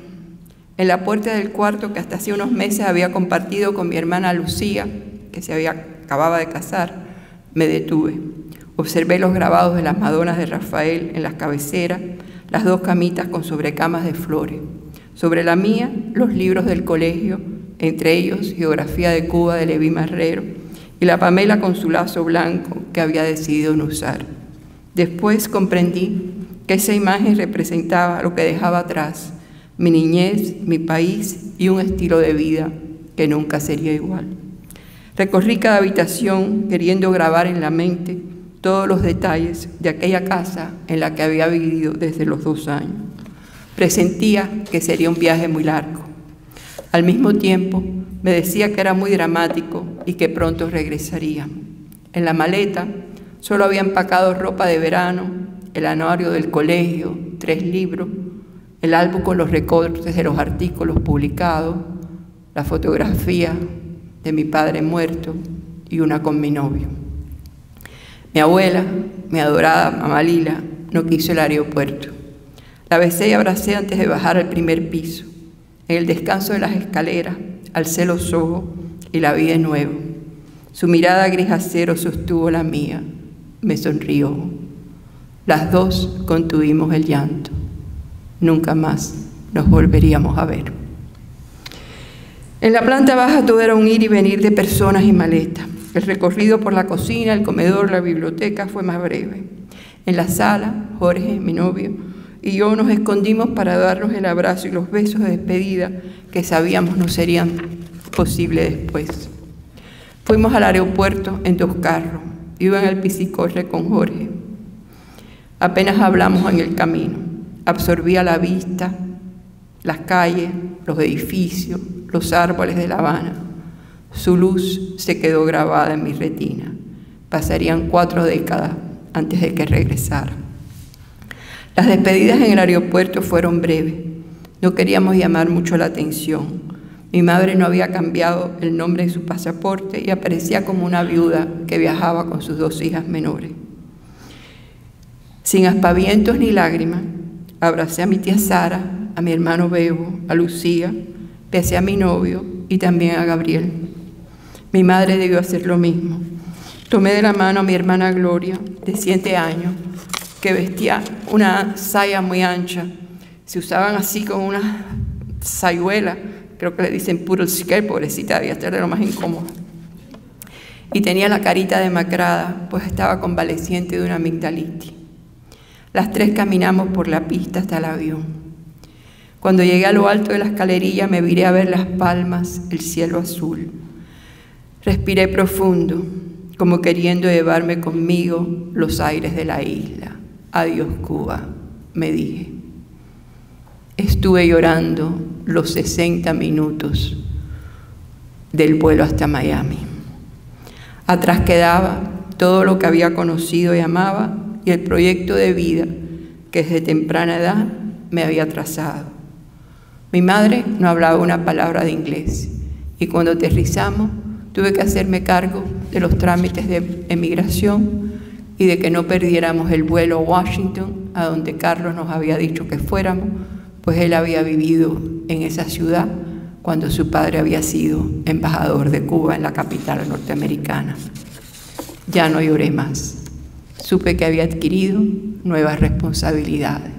En la puerta del cuarto que hasta hacía unos meses había compartido con mi hermana Lucía, que acababa de casar, me detuve. Observé los grabados de las Madonas de Rafael en las cabeceras, las dos camitas con sobrecamas de flores. Sobre la mía, los libros del colegio, entre ellos Geografía de Cuba de Leví Marrero, y la Pamela con su lazo blanco que había decidido no usar. Después comprendí que esa imagen representaba lo que dejaba atrás, mi niñez, mi país y un estilo de vida que nunca sería igual. Recorrí cada habitación queriendo grabar en la mente todos los detalles de aquella casa en la que había vivido desde los 2 años. Presentía que sería un viaje muy largo. Al mismo tiempo, me decía que era muy dramático y que pronto regresaría. En la maleta solo había empacado ropa de verano, el anuario del colegio, 3 libros, el álbum con los recortes de los artículos publicados, la fotografía de mi padre muerto y una con mi novio. Mi abuela, mi adorada mamá Lila, no quiso el aeropuerto. La besé y abracé antes de bajar al primer piso. En el descanso de las escaleras, alcé los ojos y la vi de nuevo. Su mirada gris acero sostuvo la mía. Me sonrió. Las dos contuvimos el llanto. Nunca más nos volveríamos a ver. En la planta baja todo era un ir y venir de personas y maletas. El recorrido por la cocina, el comedor, la biblioteca fue más breve. En la sala, Jorge, mi novio, y yo nos escondimos para darnos el abrazo y los besos de despedida que sabíamos no serían posibles después. Fuimos al aeropuerto en 2 carros. Iba en el piscicorre con Jorge. Apenas hablamos en el camino. Absorbía la vista, las calles, los edificios, los árboles de La Habana. Su luz se quedó grabada en mi retina. Pasarían 4 décadas antes de que regresara. Las despedidas en el aeropuerto fueron breves. No queríamos llamar mucho la atención. Mi madre no había cambiado el nombre en su pasaporte y aparecía como una viuda que viajaba con sus 2 hijas menores. Sin aspavientos ni lágrimas, abracé a mi tía Sara, a mi hermano Bebo, a Lucía, besé a mi novio y también a Gabriel. Mi madre debió hacer lo mismo. Tomé de la mano a mi hermana Gloria, de 7 años, que vestía una saya muy ancha. Se usaban así como una sayuela, creo que le dicen poodle skirt, pobrecita, debía estar de lo más incómoda. Y tenía la carita demacrada, pues estaba convaleciente de una amigdalitis. Las 3 caminamos por la pista hasta el avión. Cuando llegué a lo alto de la escalerilla me viré a ver las palmas, el cielo azul. Respiré profundo, como queriendo llevarme conmigo los aires de la isla. Adiós, Cuba, me dije. Estuve llorando los 60 minutos del vuelo hasta Miami. Atrás quedaba todo lo que había conocido y amaba y el proyecto de vida que desde temprana edad me había trazado. Mi madre no hablaba una palabra de inglés y cuando aterrizamos tuve que hacerme cargo de los trámites de emigración y de que no perdiéramos el vuelo a Washington, a donde Carlos nos había dicho que fuéramos, pues él había vivido en esa ciudad cuando su padre había sido embajador de Cuba en la capital norteamericana. Ya no lloré más. Supe que había adquirido nuevas responsabilidades.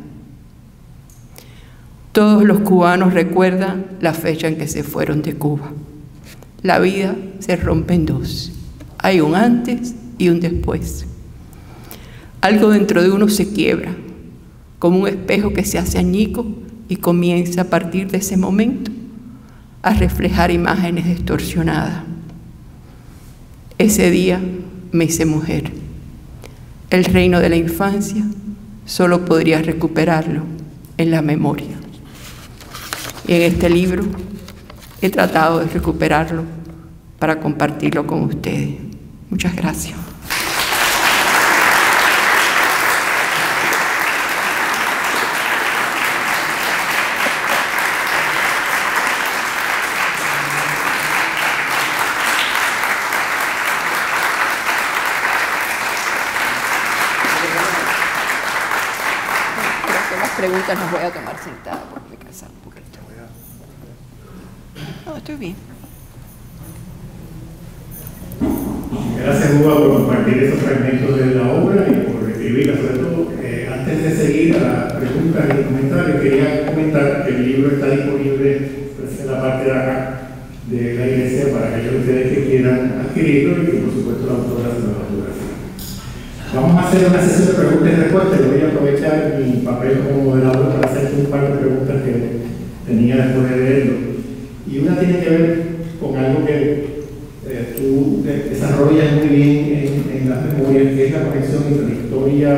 Todos los cubanos recuerdan la fecha en que se fueron de Cuba. La vida se rompe en 2. Hay un antes y un después. Algo dentro de uno se quiebra, como un espejo que se hace añico y comienza a partir de ese momento a reflejar imágenes distorsionadas. Ese día me hice mujer. El reino de la infancia solo podría recuperarlo en la memoria. Y en este libro he tratado de recuperarlo para compartirlo con ustedes. Muchas gracias. Preguntas las voy a tomar sentada porque me cansa un poquito. No, estoy bien. Gracias, Uva, por compartir esos fragmentos de la obra y por escribirla. Sobre todo, antes de seguir a las preguntas y comentarios, quería comentar que el libro está disponible pues, en la parte de acá de la iglesia para aquellos de ustedes que quieran adquirirlo y que, por supuesto, la autora se lo va a autografía. Vamos a hacer una sesión de preguntas y respuestas. Yo voy a aprovechar mi papel como moderador para hacerte un par de preguntas que tenía después de leerlo. Y una tiene que ver con algo que tú desarrollas muy bien en las memorias, que es la conexión entre la historia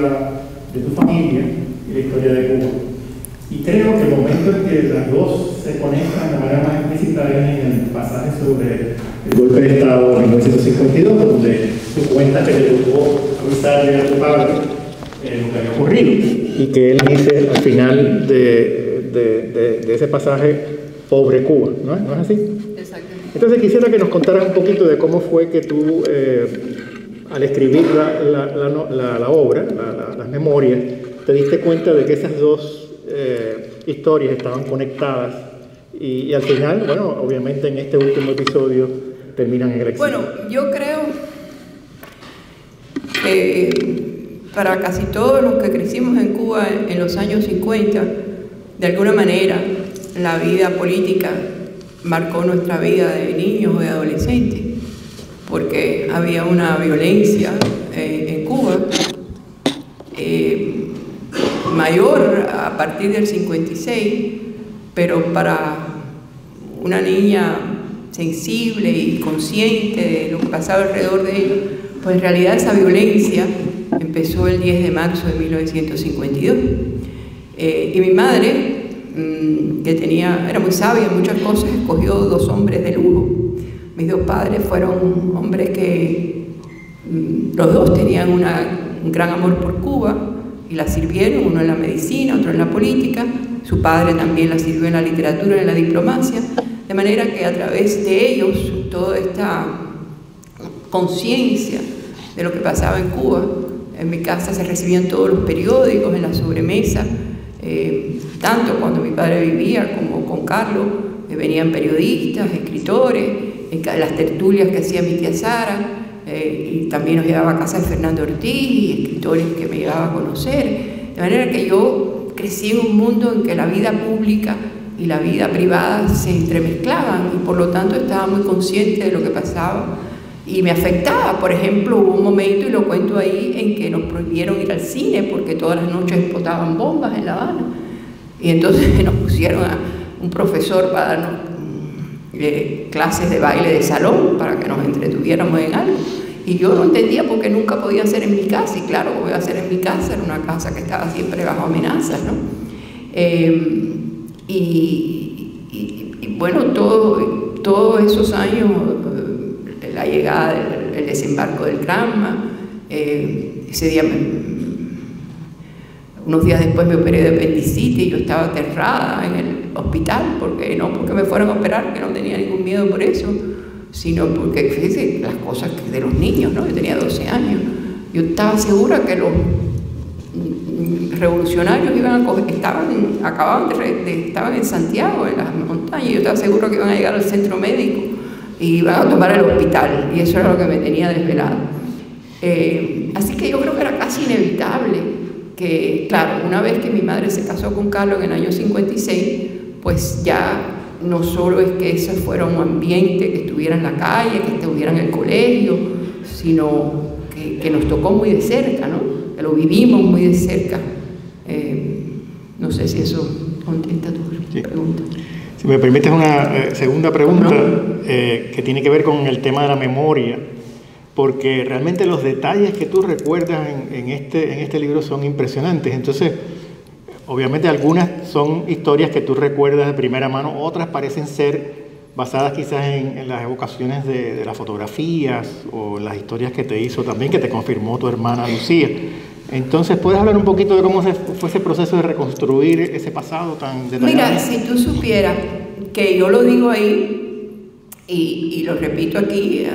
de tu familia y la historia de Cuba. Y creo que el momento en que las dos se conectan de manera más explícita es en el pasaje sobre el golpe de Estado de 1952, donde tú cuentas que te tocó avisarle a tu padre lo que había ocurrido. Y que él dice al final de ese pasaje, pobre Cuba, ¿no es así? Exactamente. Entonces quisiera que nos contaras un poquito de cómo fue que tú, al escribir la obra, las memorias, te diste cuenta de que esas dos historias estaban conectadas y al final, bueno, obviamente en este último episodio terminan en el éxito. Bueno, yo creo para casi todos los que crecimos en Cuba en los años 50, de alguna manera la vida política marcó nuestra vida de niños o de adolescentes, porque había una violencia en Cuba mayor a partir del 56, pero para una niña sensible y consciente de lo que pasaba alrededor de ella, pues en realidad esa violencia empezó el 10 de marzo de 1952. Y mi madre, que era muy sabia en muchas cosas, escogió dos hombres de lujo. Mis dos padres fueron hombres que los dos tenían un gran amor por Cuba y la sirvieron, uno en la medicina, otro en la política. Su padre también la sirvió en la literatura y en la diplomacia, de manera que a través de ellos toda esta conciencia de lo que pasaba en Cuba. En mi casa se recibían todos los periódicos en la sobremesa, tanto cuando mi padre vivía como con Carlos, venían periodistas, escritores, las tertulias que hacía mi tía Sara, y también nos llevaba a casa de Fernando Ortiz y escritores que me llevaba a conocer, de manera que yo crecí en un mundo en que la vida pública y la vida privada se entremezclaban y por lo tanto estaba muy consciente de lo que pasaba y me afectaba. Por ejemplo, hubo un momento, y lo cuento ahí, en que nos prohibieron ir al cine porque todas las noches explotaban bombas en La Habana, y entonces nos pusieron a un profesor para darnos clases de baile de salón para que nos entretuviéramos en algo, y yo no entendía por qué nunca podía hacer en mi casa, y claro, voy a hacer en mi casa, era una casa que estaba siempre bajo amenazas, ¿no? Y bueno, todos esos años, la llegada del desembarco del Granma, ese día, unos días después me operé de apendicitis y yo estaba aterrada en el hospital, no porque me fueran a operar, que no tenía ningún miedo por eso, sino porque, fíjense, las cosas de los niños, ¿no? Yo tenía 12 años, yo estaba segura que los revolucionarios estaban en Santiago, en las montañas, yo estaba segura que iban a llegar al centro médico y iban a tomar el hospital, y eso era lo que me tenía desvelado. Así que yo creo que era casi inevitable que, claro, una vez que mi madre se casó con Carlos en el año 56, pues ya no solo es que ese fuera un ambiente que estuviera en la calle, que estuviera en el colegio, sino que nos tocó muy de cerca, ¿no? Que lo vivimos muy de cerca. No sé si eso contesta tu pregunta. Si me permites una segunda pregunta, que tiene que ver con el tema de la memoria, porque realmente los detalles que tú recuerdas en este libro son impresionantes. Entonces, obviamente algunas son historias que tú recuerdas de primera mano, otras parecen ser basadas quizás en las evocaciones de las fotografías o las historias que te hizo también, que te confirmó tu hermana Lucía. Entonces, ¿puedes hablar un poquito de cómo fue ese proceso de reconstruir ese pasado tan detallado? Mira, si tú supieras que yo lo digo ahí y lo repito aquí,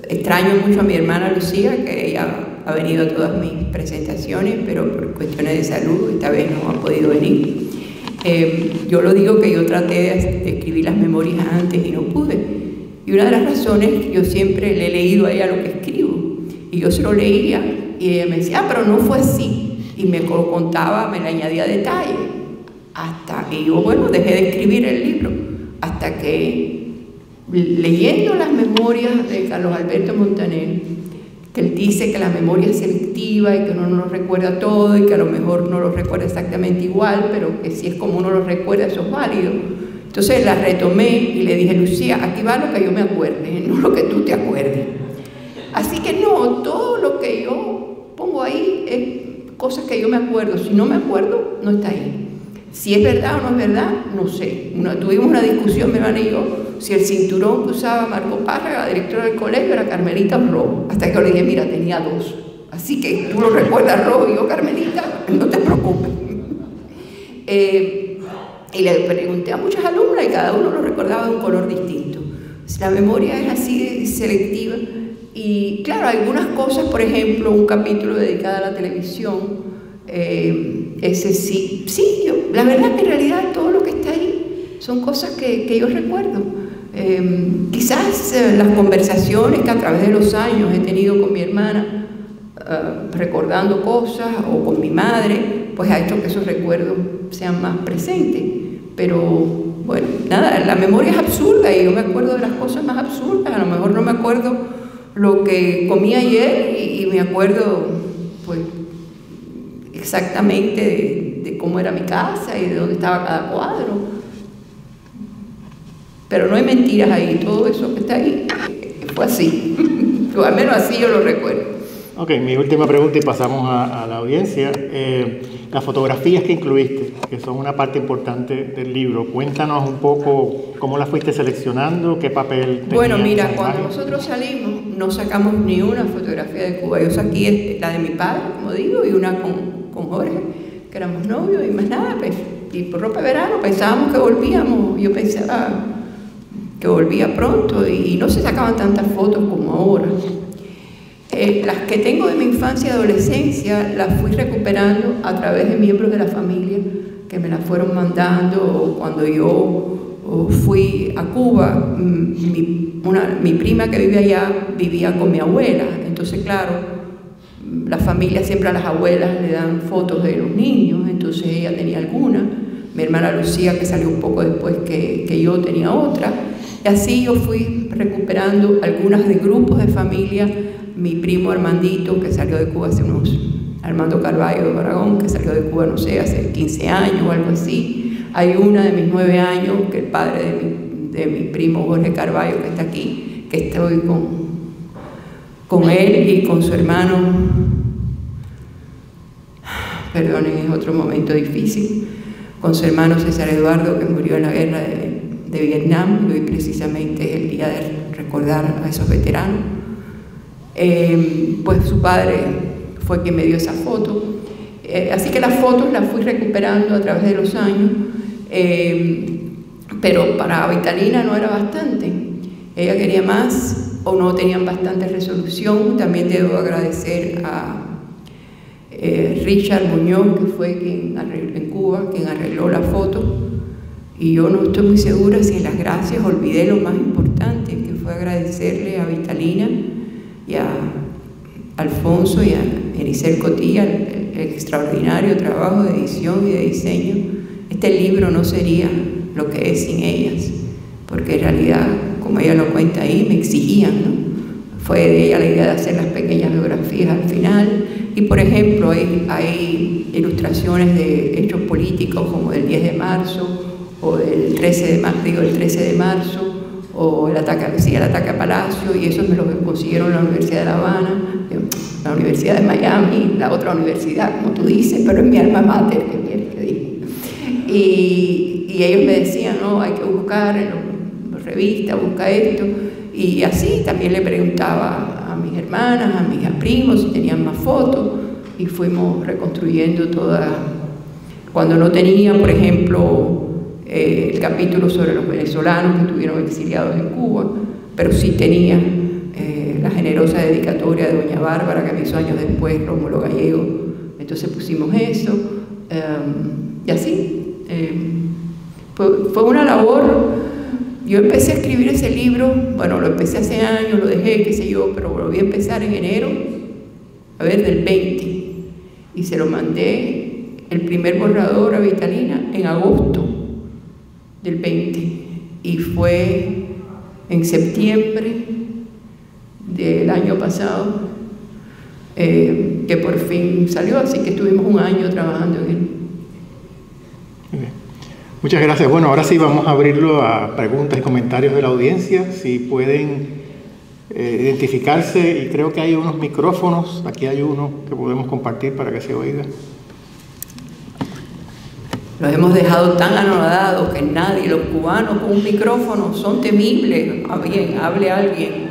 extraño mucho a mi hermana Lucía, que ella ha venido a todas mis presentaciones, pero por cuestiones de salud esta vez no ha podido venir. Yo lo digo que yo traté de escribir las memorias antes y no pude. Y una de las razones, yo siempre le he leído a ella lo que escribo. Y yo se lo leía y ella me decía, pero no fue así. Y me lo contaba, me le añadía detalles. Hasta que yo, bueno, dejé de escribir el libro. Hasta que, leyendo las memorias de Carlos Alberto Montaner, que él dice que la memoria es selectiva y que uno no lo recuerda todo y que a lo mejor no lo recuerda exactamente igual, pero que si es como uno lo recuerda, eso es válido. Entonces la retomé y le dije, Lucía, aquí va lo que yo me acuerde, no lo que tú te acuerdes. Así que no, todo lo que yo pongo ahí es cosas que yo me acuerdo. Si no me acuerdo, no está ahí. Si es verdad o no es verdad, no sé. Tuvimos una discusión, mi hermana y yo, si el cinturón que usaba Marco Párraga, directora del colegio, era Carmelita o rojo. Hasta que yo le dije, mira, tenía dos. Así que tú lo recuerdas rojo y yo Carmelita, no te preocupes. Y le pregunté a muchas alumnas y cada uno lo recordaba de un color distinto. La memoria es así de selectiva. Y claro, algunas cosas, por ejemplo, un capítulo dedicado a la televisión, ese sí, la verdad que en realidad todo lo que está ahí son cosas que yo recuerdo. Quizás las conversaciones que a través de los años he tenido con mi hermana recordando cosas o con mi madre, pues ha hecho que esos recuerdos sean más presentes. Pero bueno, nada, la memoria es absurda y yo me acuerdo de las cosas más absurdas. A lo mejor no me acuerdo lo que comí ayer y me acuerdo pues exactamente de cómo era mi casa y de dónde estaba cada cuadro. Pero no hay mentiras ahí, todo eso que está ahí fue así. O al menos así yo lo recuerdo. Ok, mi última pregunta y pasamos a la audiencia. Las fotografías que incluiste, que son una parte importante del libro, cuéntanos un poco cómo las fuiste seleccionando, qué papel tenían. Bueno, mira, cuando nosotros salimos no sacamos ni una fotografía de Cuba. Yo saqué la de mi padre, como digo, y una con Jorge, que éramos novios, y más nada, pues, y por ropa de verano pensábamos que volvíamos. Yo pensaba que volvía pronto y no se sacaban tantas fotos como ahora. Las que tengo de mi infancia y adolescencia las fui recuperando a través de miembros de la familia que me las fueron mandando. Cuando yo fui a Cuba, mi prima que vive allá vivía con mi abuela. Entonces, claro, la familia siempre a las abuelas le dan fotos de los niños, entonces ella tenía alguna. Mi hermana Lucía, que salió un poco después que yo, tenía otra. Y así yo fui recuperando algunas de grupos de familia. Mi primo Armandito, que salió de Cuba hace Armando Carballo de Baragón, que salió de Cuba, no sé, hace 15 años o algo así. Hay una de mis 9 años, que el padre de mi primo Jorge Carballo, que está aquí, que estoy con él y con su hermano. Perdonen, es otro momento difícil. Con su hermano César Eduardo, que murió en la guerra de Vietnam, y hoy precisamente es el día de recordar a esos veteranos. Pues su padre fue quien me dio esa foto. Así que las fotos las fui recuperando a través de los años, pero para Vitalina no era bastante. Ella quería más o no tenían bastante resolución. También debo agradecer a Richard Muñoz, que fue quien en Cuba, quien arregló la foto. Y yo no estoy muy segura si en las gracias olvidé lo más importante, que fue agradecerle a Vitalina y a Alfonso y a Elisel Cotilla el extraordinario trabajo de edición y de diseño. Este libro no sería lo que es sin ellas, porque en realidad, como ella lo cuenta ahí, me exigían, ¿no? Fue de ella la idea de hacer las pequeñas biografías al final. Y por ejemplo, hay ilustraciones de hechos políticos como del 10 de marzo o del 13 de marzo, o el ataque a Palacio, y eso me lo consiguieron la Universidad de La Habana, la Universidad de Miami, la otra universidad, como tú dices, pero es mi alma mater, que quieres que diga. Y ellos me decían, no, hay que buscar en las revistas, busca esto, y así también le preguntaba a mis hermanas, a mis primos si tenían más fotos, y fuimos reconstruyendo toda. Cuando no tenía, por ejemplo, el capítulo sobre los venezolanos que estuvieron exiliados en Cuba, pero sí tenía la generosa dedicatoria de doña Bárbara, que me hizo años después Rómulo Gallego, entonces pusimos eso, y así. Fue una labor. Yo empecé a escribir ese libro, bueno, lo empecé hace años, lo dejé, qué sé yo, pero volví a empezar en enero, del 20, y se lo mandé, el primer borrador a Vitalina, en agosto del 20, y fue en septiembre del año pasado que por fin salió, así que estuvimos un año trabajando en él. Muchas gracias. Bueno, ahora sí vamos a abrirlo a preguntas y comentarios de la audiencia, si pueden identificarse, y creo que hay unos micrófonos, aquí hay uno que podemos compartir para que se oiga. Los hemos dejado tan anonadados que nadie, los cubanos con un micrófono son temibles. Bien, hable alguien.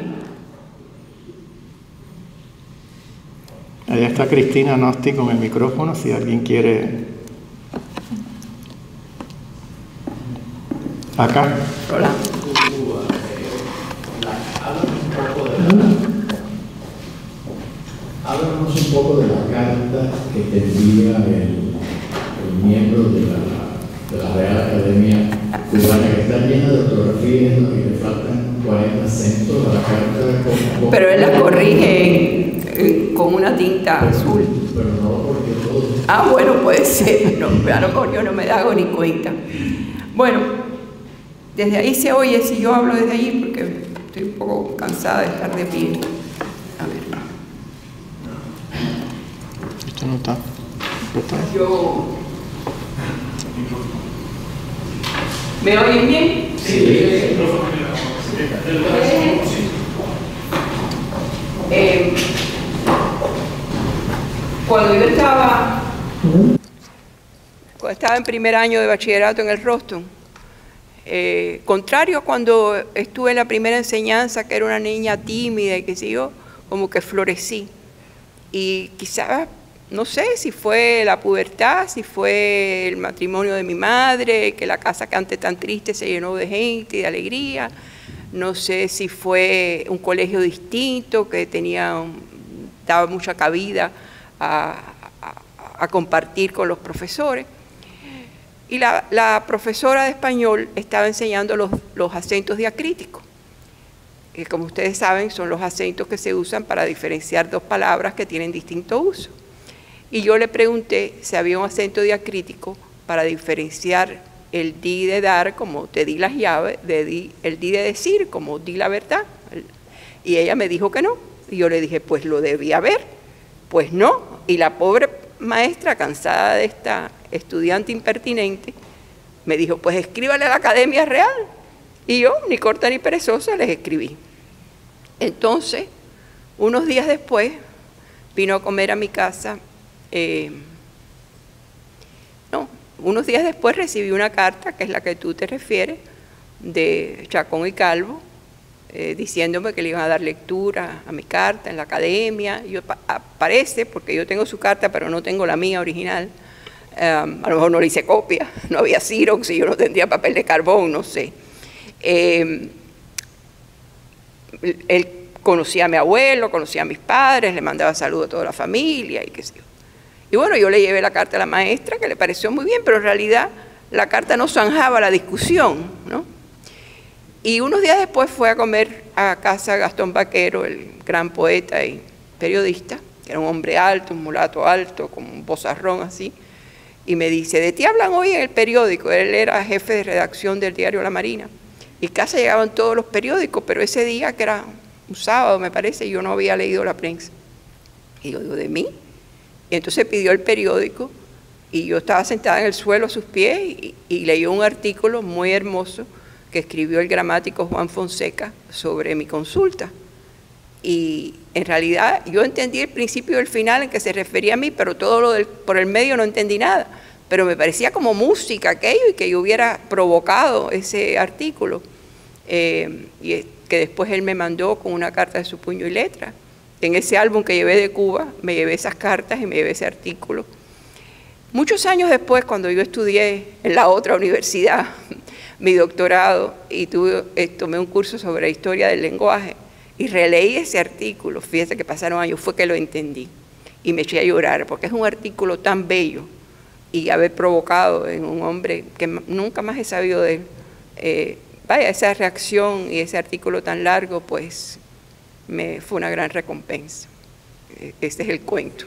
Allá está Cristina Nosti con el micrófono, si alguien quiere. Acá. Hola. Háblanos un poco de la carta que te envía el miembro de la Real Academia Cubana, que está llena de ortografías y le faltan 40 acentos a la carta. Pero él la corrige con una tinta azul. Pero no porque todo. Ah, bueno, puede ser. No, a lo mejor yo no me hago ni cuenta. Bueno, desde ahí se oye si yo hablo desde ahí porque estoy un poco cansada de estar de pie. A ver. Esto no está. Yo... ¿Me oyen bien? Sí. Cuando yo estaba en primer año de bachillerato en el Roston, contrario a cuando estuve en la primera enseñanza, que era una niña tímida y qué sé yo, como que florecí. Y quizás, no sé si fue la pubertad, si fue el matrimonio de mi madre, que la casa que antes tan triste se llenó de gente y de alegría. No sé si fue un colegio distinto que daba mucha cabida a compartir con los profesores. Y la profesora de español estaba enseñando los acentos diacríticos, que como ustedes saben son los acentos que se usan para diferenciar dos palabras que tienen distinto uso. Y yo le pregunté si había un acento diacrítico para diferenciar el di de dar, como te di las llaves, el di de decir, como di la verdad. Y ella me dijo que no. Y yo le dije, pues lo debía haber. Pues no. Y la pobre maestra, cansada de esta estudiante impertinente, me dijo, pues escríbale a la Academia Real. Y yo, ni corta ni perezosa, les escribí. Entonces, unos días después, vino a comer a mi casa. Unos días después recibí una carta, que es la que tú te refieres, de Chacón y Calvo, diciéndome que le iban a dar lectura a mi carta en la academia. Yo parece, porque yo tengo su carta, pero no tengo la mía original. A lo mejor no le hice copia, no había Xerox y yo no tendría papel de carbón, no sé. Él conocía a mi abuelo, conocía a mis padres, le mandaba saludos a toda la familia y qué sé yo. Y bueno, yo le llevé la carta a la maestra, que le pareció muy bien, pero en realidad la carta no zanjaba la discusión, ¿no? Y unos días después fue a comer a casa Gastón Vaquero, el gran poeta y periodista, que era un hombre alto, un mulato alto, con un vozarrón así, y me dice, de ti hablan hoy en el periódico. Él era jefe de redacción del diario La Marina, y a casa llegaban todos los periódicos, pero ese día, que era un sábado, me parece, yo no había leído la prensa. Y yo digo, ¿de mí? Y entonces pidió el periódico y yo estaba sentada en el suelo a sus pies y leyó un artículo muy hermoso que escribió el gramático Juan Fonseca sobre mi consulta. Y en realidad yo entendí el principio y el final en que se refería a mí, pero todo por el medio no entendí nada. Pero me parecía como música aquello y que yo hubiera provocado ese artículo. Y que después él me mandó con una carta de su puño y letra. En ese álbum que llevé de Cuba, me llevé esas cartas y me llevé ese artículo. Muchos años después, cuando yo estudié en la otra universidad, mi doctorado, y tomé un curso sobre historia del lenguaje, y releí ese artículo, fíjese que pasaron años, fue que lo entendí, y me eché a llorar, porque es un artículo tan bello, y haber provocado en un hombre que nunca más he sabido de él, vaya, esa reacción y ese artículo tan largo, pues, fue una gran recompensa. Este es el cuento.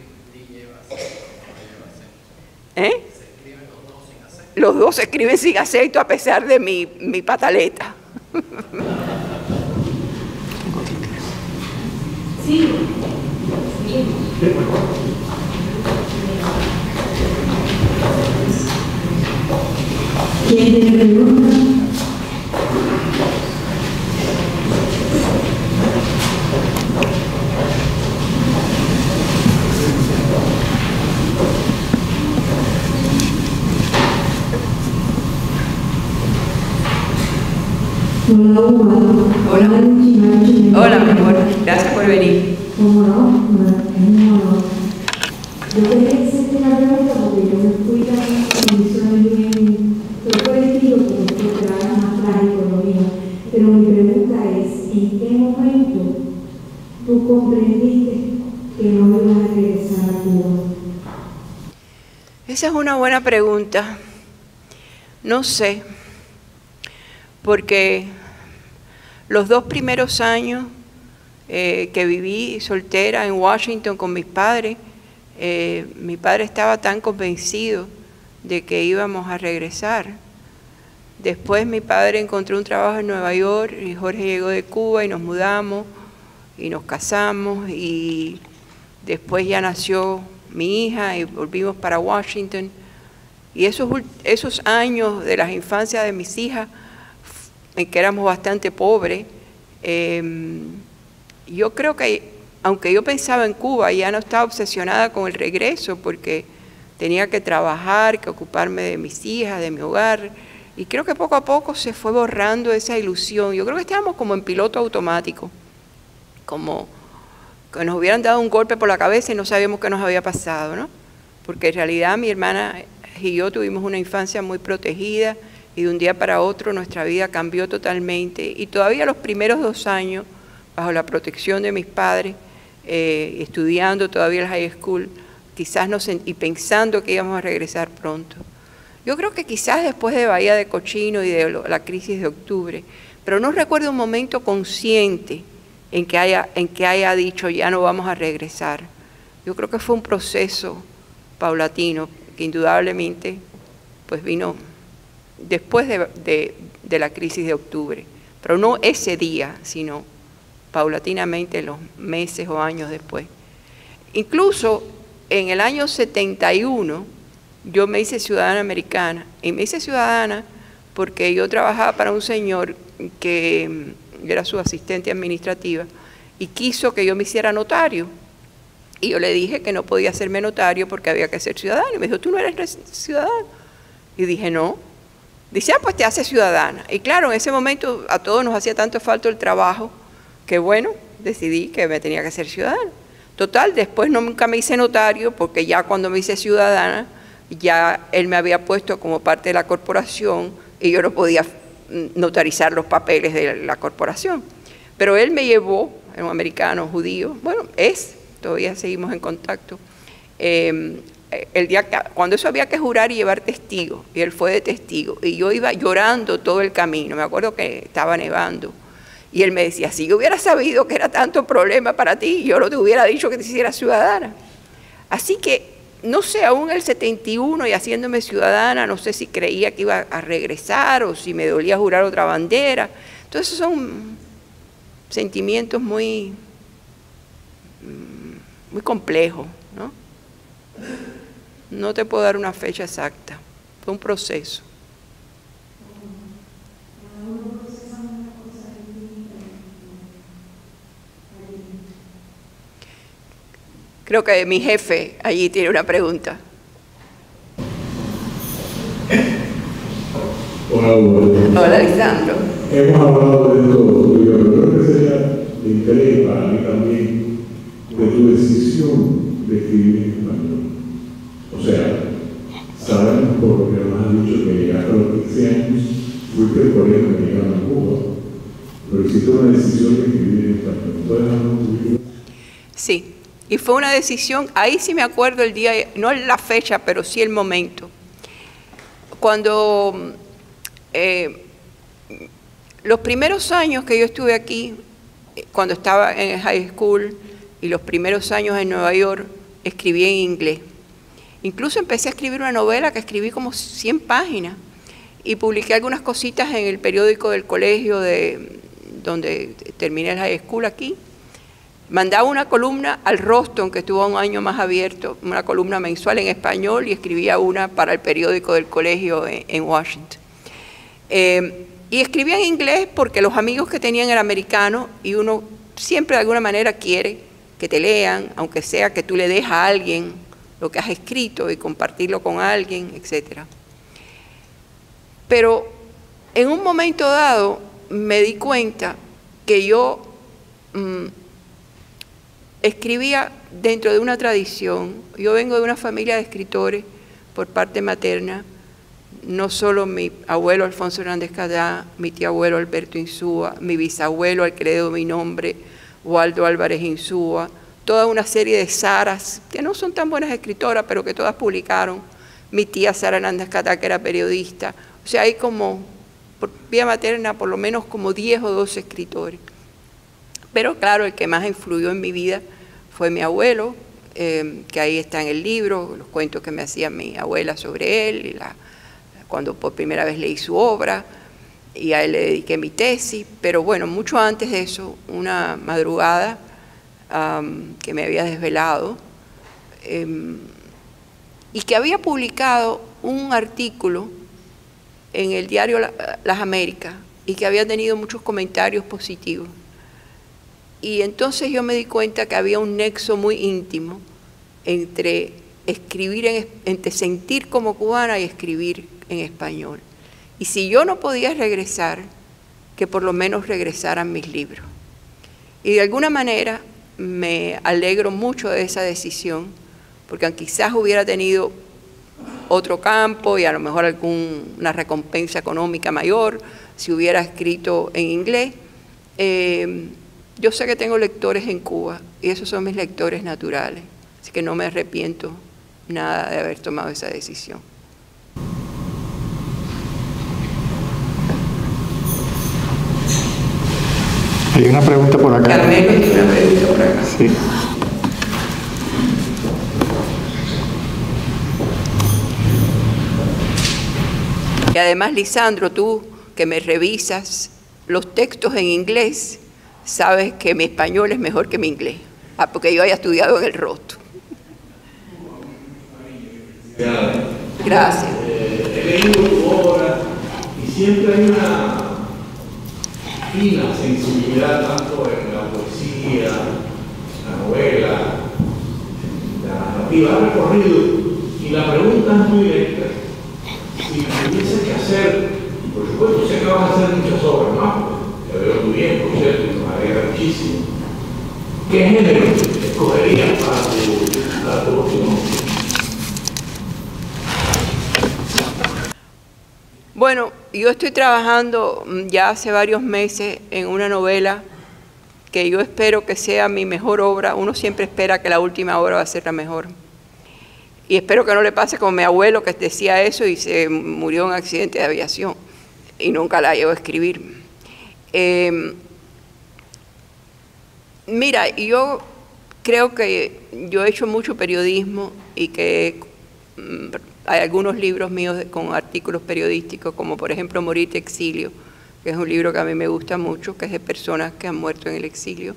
Los dos se escriben sin acento a pesar de mi pataleta. Sí. ¿Quién tiene preguntas? Hola, mi amor. Gracias por venir. ¿Cómo no? Es un honor. Yo quería hacerte una pregunta porque yo me fui a las condiciones bien... Estoy por el estilo porque esto te va más trágico lo mío. Pero mi pregunta es, ¿en qué momento tú comprendiste que no ibas a regresar a Cuba? Esa es una buena pregunta. No sé, porque los 2 primeros años que viví soltera en Washington con mis padres. Mi padre estaba tan convencido de que íbamos a regresar. Después mi padre encontró un trabajo en Nueva York y Jorge llegó de Cuba y nos mudamos y nos casamos, y después ya nació mi hija y volvimos para Washington. Y esos años de las infancias de mis hijas, en que éramos bastante pobres, yo creo que, aunque yo pensaba en Cuba, ya no estaba obsesionada con el regreso, porque tenía que trabajar, que ocuparme de mis hijas, de mi hogar, y creo que poco a poco se fue borrando esa ilusión. Yo creo que estábamos como en piloto automático, como que nos hubieran dado un golpe por la cabeza y no sabíamos qué nos había pasado, ¿no? Porque en realidad mi hermana y yo tuvimos una infancia muy protegida, y de un día para otro nuestra vida cambió totalmente, y todavía los primeros 2 años, bajo la protección de mis padres, estudiando todavía el high school, quizás y pensando que íbamos a regresar pronto. Yo creo que quizás después de Bahía de Cochino y de la crisis de octubre, pero no recuerdo un momento consciente en que haya dicho ya no vamos a regresar. Yo creo que fue un proceso paulatino que indudablemente pues vino después de la crisis de octubre, pero no ese día, sino paulatinamente los meses o años después. Incluso en el año 71 yo me hice ciudadana americana, y me hice ciudadana porque yo trabajaba para un señor que era su asistente administrativa y quiso que yo me hiciera notario, y yo le dije que no podía hacerme notario porque había que ser ciudadano, y me dijo, ¿tú no eres ciudadano? Y dije, no. Dice, pues te haces ciudadana. Y claro, en ese momento a todos nos hacía tanto falta el trabajo, que bueno, decidí que me tenía que hacer ciudadana. Total, después nunca me hice notario, porque ya cuando me hice ciudadana, ya él me había puesto como parte de la corporación y yo no podía notarizar los papeles de la corporación. Pero él me llevó, era un americano judío, bueno, todavía seguimos en contacto, el día cuando eso había que jurar y llevar testigos, y él fue de testigo, y yo iba llorando todo el camino. Me acuerdo que estaba nevando, y él me decía, si yo hubiera sabido que era tanto problema para ti, yo no te hubiera dicho que te hicieras ciudadana. Así que, no sé, aún el 71 y haciéndome ciudadana, no sé si creía que iba a regresar o si me dolía jurar otra bandera. Entonces son sentimientos muy complejos, ¿no? No te puedo dar una fecha exacta, fue un proceso. Creo que mi jefe allí tiene una pregunta. Hola, Lisandro. Hemos hablado de todo, pero creo que sería de interés para mí también de tu decisión de escribir en español. O sea, sabemos por lo que nos has dicho que llegaste a los 15 años, fuiste el colegio mexicano en Cuba, pero hiciste una decisión de escribir en español. ¿Puedes hablar un poquito? Sí, y fue una decisión, ahí sí me acuerdo el día, no la fecha, pero sí el momento. Cuando los primeros años que yo estuve aquí, cuando estaba en el high school y los primeros años en Nueva York, escribí en inglés. Incluso empecé a escribir una novela que escribí como 100 páginas y publiqué algunas cositas en el periódico del colegio donde terminé el high school aquí. Mandaba una columna al Rostron, que estuvo un año más abierto, una columna mensual en español, y escribía una para el periódico del colegio en Washington. Y escribía en inglés porque los amigos que tenían eran americanos y uno siempre de alguna manera quiere que te lean, aunque sea que tú le des a alguien lo que has escrito y compartirlo con alguien, etc. Pero en un momento dado me di cuenta que yo escribía dentro de una tradición. Yo vengo de una familia de escritores por parte materna, no solo mi abuelo Alfonso Hernández Cadá, mi tío abuelo Alberto Insúa, mi bisabuelo al que le doy mi nombre, Waldo Álvarez Insúa, toda una serie de Saras, que no son tan buenas escritoras, pero que todas publicaron, mi tía Sara Hernández Cadá, que era periodista. O sea, hay como, por vía materna, por lo menos como 10 o 12 escritores. Pero claro, el que más influyó en mi vida fue mi abuelo, que ahí está en el libro, los cuentos que me hacía mi abuela sobre él, y cuando por primera vez leí su obra, y a él le dediqué mi tesis. Pero bueno, mucho antes de eso, una madrugada que me había desvelado, y que había publicado un artículo en el diario Las Américas, y que había tenido muchos comentarios positivos. Y entonces yo me di cuenta que había un nexo muy íntimo entre escribir, entre sentir como cubana y escribir en español. Y si yo no podía regresar, que por lo menos regresaran mis libros. Y de alguna manera me alegro mucho de esa decisión, porque quizás hubiera tenido otro campo y a lo mejor alguna recompensa económica mayor si hubiera escrito en inglés. Yo sé que tengo lectores en Cuba y esos son mis lectores naturales, así que no me arrepiento nada de haber tomado esa decisión. Hay una pregunta por acá. Carmelo tiene una pregunta por acá. Sí. Y además, Lisandro, tú que me revisas los textos en inglés, sabes que mi español es mejor que mi inglés, porque yo haya estudiado en el Rosto. Gracias. He leído tu obra y siempre hay una fina sensibilidad tanto en la poesía, la novela, la narrativa, ha recorrido, y la pregunta es muy directa. Si tuviese que hacer, por supuesto sé que vas a hacer muchas obras más, te veo muy bien, por cierto, me alegra muchísimo. ¿Qué género escogerías para tu próximo? Bueno, yo estoy trabajando ya hace varios meses en una novela que yo espero que sea mi mejor obra. Uno siempre espera que la última obra va a ser la mejor. Y espero que no le pase como mi abuelo, que decía eso y se murió en un accidente de aviación y nunca la llegó a escribir. Mira, yo creo que yo he hecho mucho periodismo y que hay algunos libros míos con artículos periodísticos, como por ejemplo Morir de exilio, que es un libro que a mí me gusta mucho, que es de personas que han muerto en el exilio.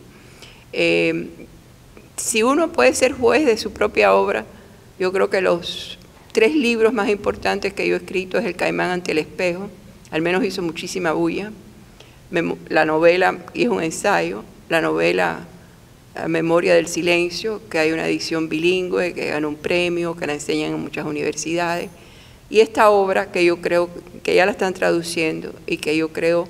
Si uno puede ser juez de su propia obra, yo creo que los 3 libros más importantes que yo he escrito es El Caimán ante el espejo, al menos hizo muchísima bulla, la novela, y es un ensayo, la novela Memoria del Silencio, que hay una edición bilingüe, que ganó un premio, que la enseñan en muchas universidades, y esta obra que yo creo que ya la están traduciendo y que yo creo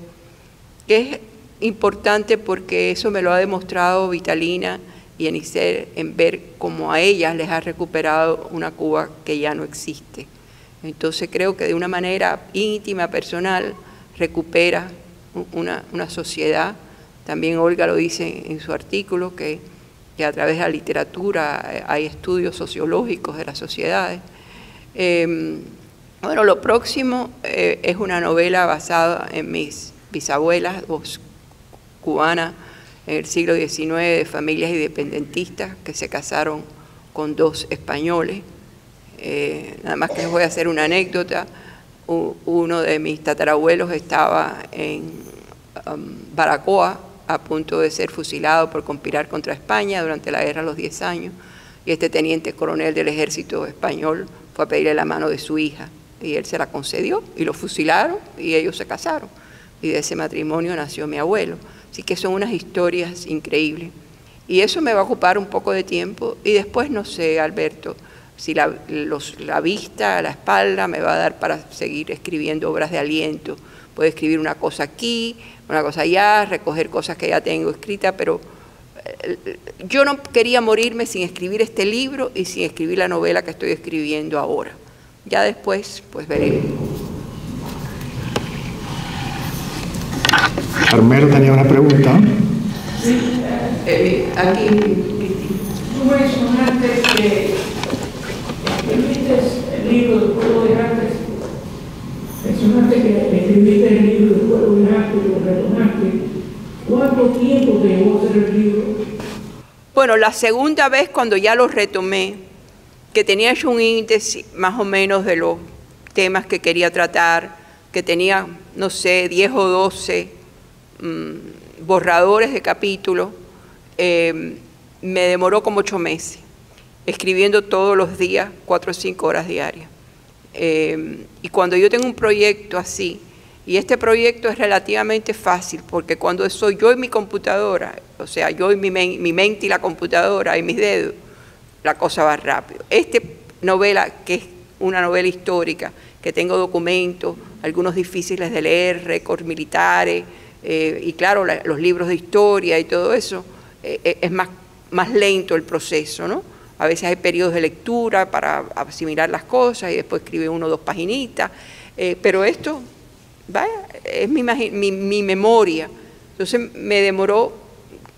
que es importante porque eso me lo ha demostrado Vitalina y Anicer en ver cómo a ellas les ha recuperado una Cuba que ya no existe. Entonces creo que de una manera íntima, personal, recupera una sociedad. También Olga lo dice en su artículo, que a través de la literatura hay estudios sociológicos de las sociedades. Bueno, lo próximo es una novela basada en mis bisabuelas, 2 cubanas en el siglo XIX, de familias independentistas que se casaron con 2 españoles. Nada más que les voy a hacer una anécdota. Uno de mis tatarabuelos estaba en Baracoa, a punto de ser fusilado por conspirar contra España durante la guerra de los 10 años, y este teniente coronel del ejército español fue a pedirle la mano de su hija, y él se la concedió, y lo fusilaron, y ellos se casaron, y de ese matrimonio nació mi abuelo. Así que son unas historias increíbles, y eso me va a ocupar un poco de tiempo, y después no sé, Alberto, si la vista, la espalda me va a dar para seguir escribiendo obras de aliento. Puedo escribir una cosa aquí, una cosa allá, recoger cosas que ya tengo escritas, pero yo no quería morirme sin escribir este libro y sin escribir la novela que estoy escribiendo ahora. Ya después, pues veremos. Carmelo tenía una pregunta. Sí. Aquí. Tú mencionaste que escribiste el libro del Pueblo de Artes. Mencionaste que escribiste el libro del Pueblo de Artes y lo retomaste. ¿Cuándo cuánto tiempo te llevó hacer el libro? Bueno, la segunda vez cuando ya lo retomé, que tenía hecho un índice más o menos de los temas que quería tratar, que tenía, no sé, 10 o 12 borradores de capítulos, me demoró como 8 meses, escribiendo todos los días, 4 o 5 horas diarias. Y cuando yo tengo un proyecto así, y este proyecto es relativamente fácil, porque cuando soy yo y mi computadora, o sea, yo y mi mente y la computadora y mis dedos, la cosa va rápido. Esta novela, que es una novela histórica, que tengo documentos, algunos difíciles de leer, récords militares, y claro, los libros de historia y todo eso, es más lento el proceso, ¿no? A veces hay periodos de lectura para asimilar las cosas y después escribe 1 o 2 paginitas, pero esto, vaya, es mi memoria. Entonces me demoró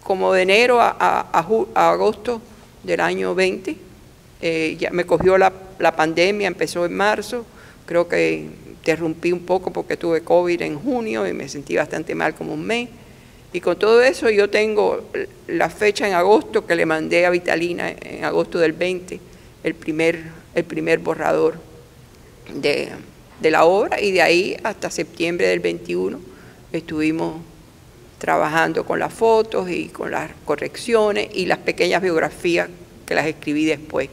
como de enero a agosto del año 20, ya me cogió la pandemia, empezó en marzo, creo que interrumpí un poco porque tuve COVID en junio y me sentí bastante mal como un mes. Y con todo eso yo tengo la fecha en agosto que le mandé a Vitalina, en agosto del 20, el primer borrador de la obra, y de ahí hasta septiembre del 21 estuvimos trabajando con las fotos y con las correcciones y las pequeñas biografías que las escribí después.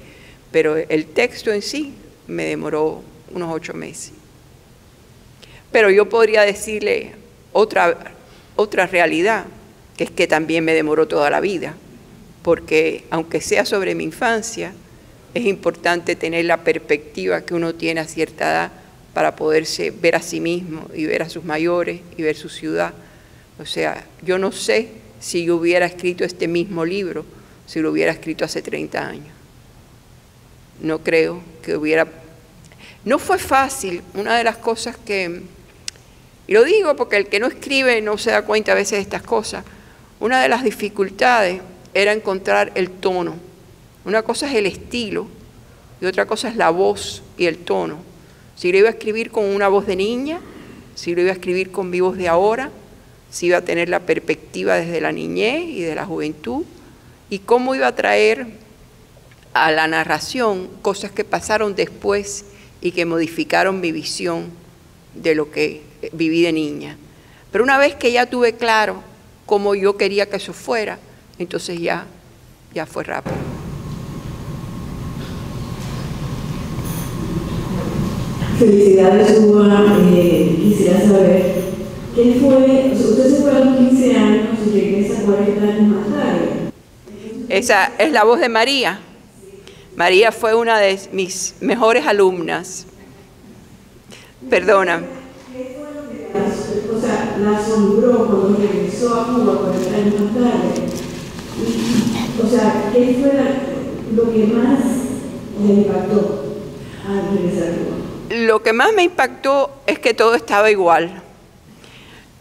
Pero el texto en sí me demoró unos 8 meses. Pero yo podría decirle otra realidad, que es que también me demoró toda la vida, porque aunque sea sobre mi infancia, es importante tener la perspectiva que uno tiene a cierta edad para poderse ver a sí mismo y ver a sus mayores y ver su ciudad. O sea, yo no sé si yo hubiera escrito este mismo libro si lo hubiera escrito hace 30 años. No creo que hubiera... No fue fácil. Una de las cosas que... Y lo digo porque el que no escribe no se da cuenta a veces de estas cosas. Una de las dificultades era encontrar el tono. Una cosa es el estilo y otra cosa es la voz y el tono. Si lo iba a escribir con una voz de niña, si lo iba a escribir con mi voz de ahora, si iba a tener la perspectiva desde la niñez y de la juventud, y cómo iba a traer a la narración cosas que pasaron después y que modificaron mi visión de lo que viví de niña. Pero una vez que ya tuve claro cómo yo quería que eso fuera, entonces ya fue rápido. Felicidades, Uva. Quisiera saber, ¿qué fue? Usted se fue a los 15 años y regresa 40 años más tarde. Esa es la voz de María. María fue una de mis mejores alumnas. Perdona. ¿Qué fue lo que la asombró cuando regresó a Cuba 40 años más tarde? ¿Qué fue lo que más le impactó al regresar a Cuba? Lo que más me impactó es que todo estaba igual.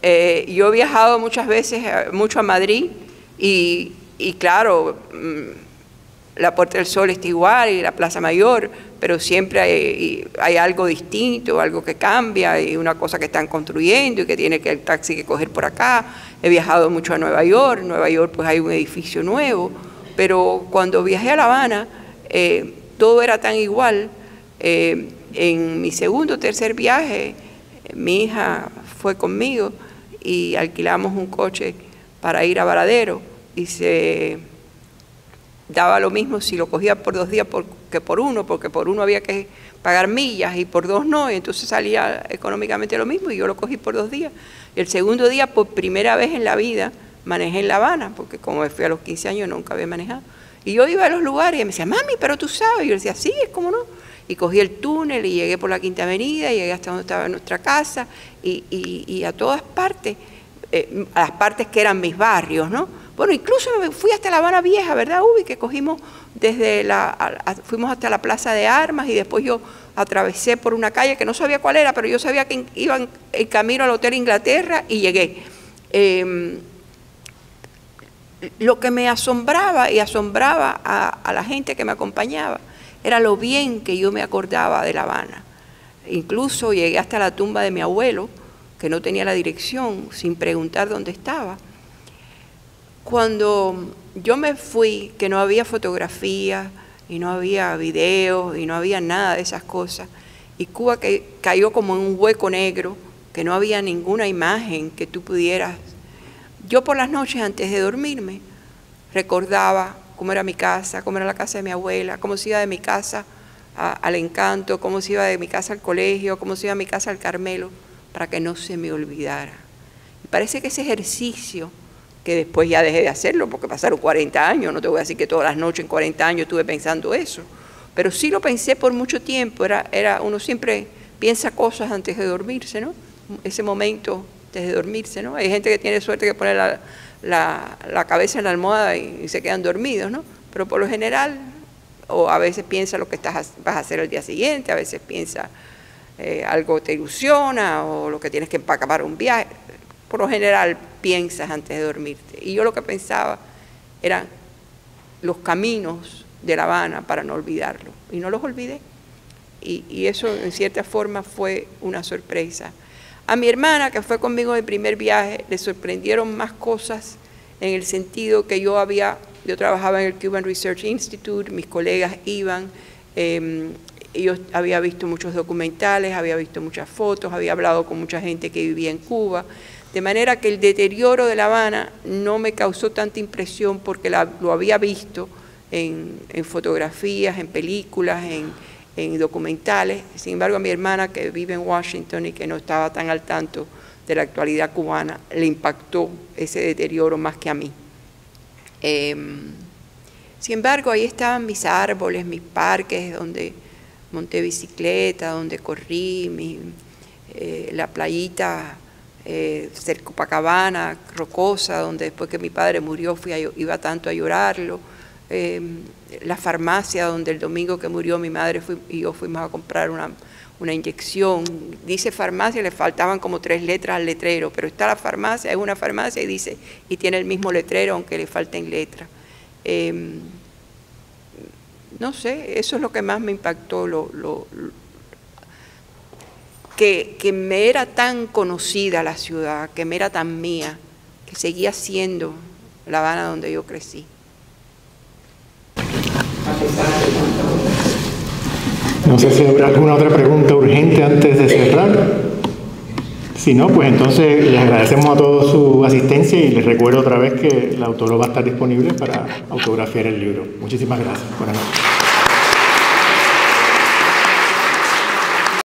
Yo he viajado muchas veces, mucho a Madrid, y claro, la Puerta del Sol está igual y la Plaza Mayor, pero siempre hay algo distinto, algo que cambia, y una cosa que están construyendo y que tiene que el taxi que coger por acá. He viajado mucho a Nueva York pues hay un edificio nuevo, pero cuando viajé a La Habana, todo era tan igual. En mi segundo o tercer viaje, mi hija fue conmigo y alquilamos un coche para ir a Varadero, y se daba lo mismo si lo cogía por 2 días que por uno, porque por uno había que pagar millas y por 2 no, y entonces salía económicamente lo mismo, y yo lo cogí por 2 días. Y el segundo día, por primera vez en la vida, manejé en La Habana, porque como me fui a los 15 años nunca había manejado. Y yo iba a los lugares y me decía, mami, pero tú sabes. Y yo decía, sí, es como no. Y cogí el túnel y llegué por la Quinta Avenida, y llegué hasta donde estaba nuestra casa, y a todas partes, a las partes que eran mis barrios, ¿no? Bueno, incluso me fui hasta La Habana Vieja, ¿verdad, Ubi? Que cogimos fuimos hasta la Plaza de Armas, y después yo atravesé por una calle que no sabía cuál era, pero yo sabía que iba en camino al Hotel Inglaterra, y llegué. Lo que me asombraba y asombraba a la gente que me acompañaba era lo bien que yo me acordaba de La Habana. Incluso llegué hasta la tumba de mi abuelo, que no tenía la dirección, sin preguntar dónde estaba. cuando yo me fui, que no había fotografía y no había videos y no había nada de esas cosas, y Cuba cayó como en un hueco negro, que no había ninguna imagen que tú pudieras. Yo por las noches antes de dormirme recordaba cómo era mi casa, cómo era la casa de mi abuela, cómo se iba de mi casa al Encanto, cómo se iba de mi casa al colegio, cómo se iba de mi casa al Carmelo, para que no se me olvidara. Y parece que ese ejercicio, que después ya dejé de hacerlo porque pasaron 40 años, no te voy a decir que todas las noches en 40 años estuve pensando eso, pero sí lo pensé por mucho tiempo. Uno siempre piensa cosas antes de dormirse, ¿no? Ese momento antes de dormirse, ¿no? Hay gente que tiene suerte que pone la cabeza en la almohada y se quedan dormidos, ¿no? Pero por lo general, o a veces piensa lo que vas a hacer el día siguiente, a veces piensa algo te ilusiona o lo que tienes que empacar para un viaje. Por lo general piensas antes de dormirte. Y yo lo que pensaba eran los caminos de La Habana para no olvidarlo. Y no los olvidé. Y eso en cierta forma fue una sorpresa. A mi hermana, que fue conmigo en el primer viaje, le sorprendieron más cosas en el sentido que yo trabajaba en el Cuban Research Institute, mis colegas iban, yo había visto muchos documentales, había visto muchas fotos, había hablado con mucha gente que vivía en Cuba, de manera que el deterioro de La Habana no me causó tanta impresión porque lo había visto en fotografías, en películas, en documentales. Sin embargo, a mi hermana, que vive en Washington y que no estaba tan al tanto de la actualidad cubana, le impactó ese deterioro más que a mí. Sin embargo, ahí estaban mis árboles, mis parques, donde monté bicicleta, donde corrí, la playita cerca de Copacabana, rocosa, donde después que mi padre murió iba tanto a llorarlo. La farmacia donde el domingo que murió mi madre y yo fuimos a comprar una inyección. Dice farmacia, le faltaban como 3 letras al letrero, pero está la farmacia, es una farmacia y tiene el mismo letrero aunque le falten letras. No sé, eso es lo que más me impactó, que me era tan conocida la ciudad, que me era tan mía, que seguía siendo La Habana donde yo crecí. No sé si habrá alguna otra pregunta urgente antes de cerrar. Si no, pues entonces les agradecemos a todos su asistencia y les recuerdo otra vez que la autora va a estar disponible para autografiar el libro. Muchísimas gracias. Buenas noches.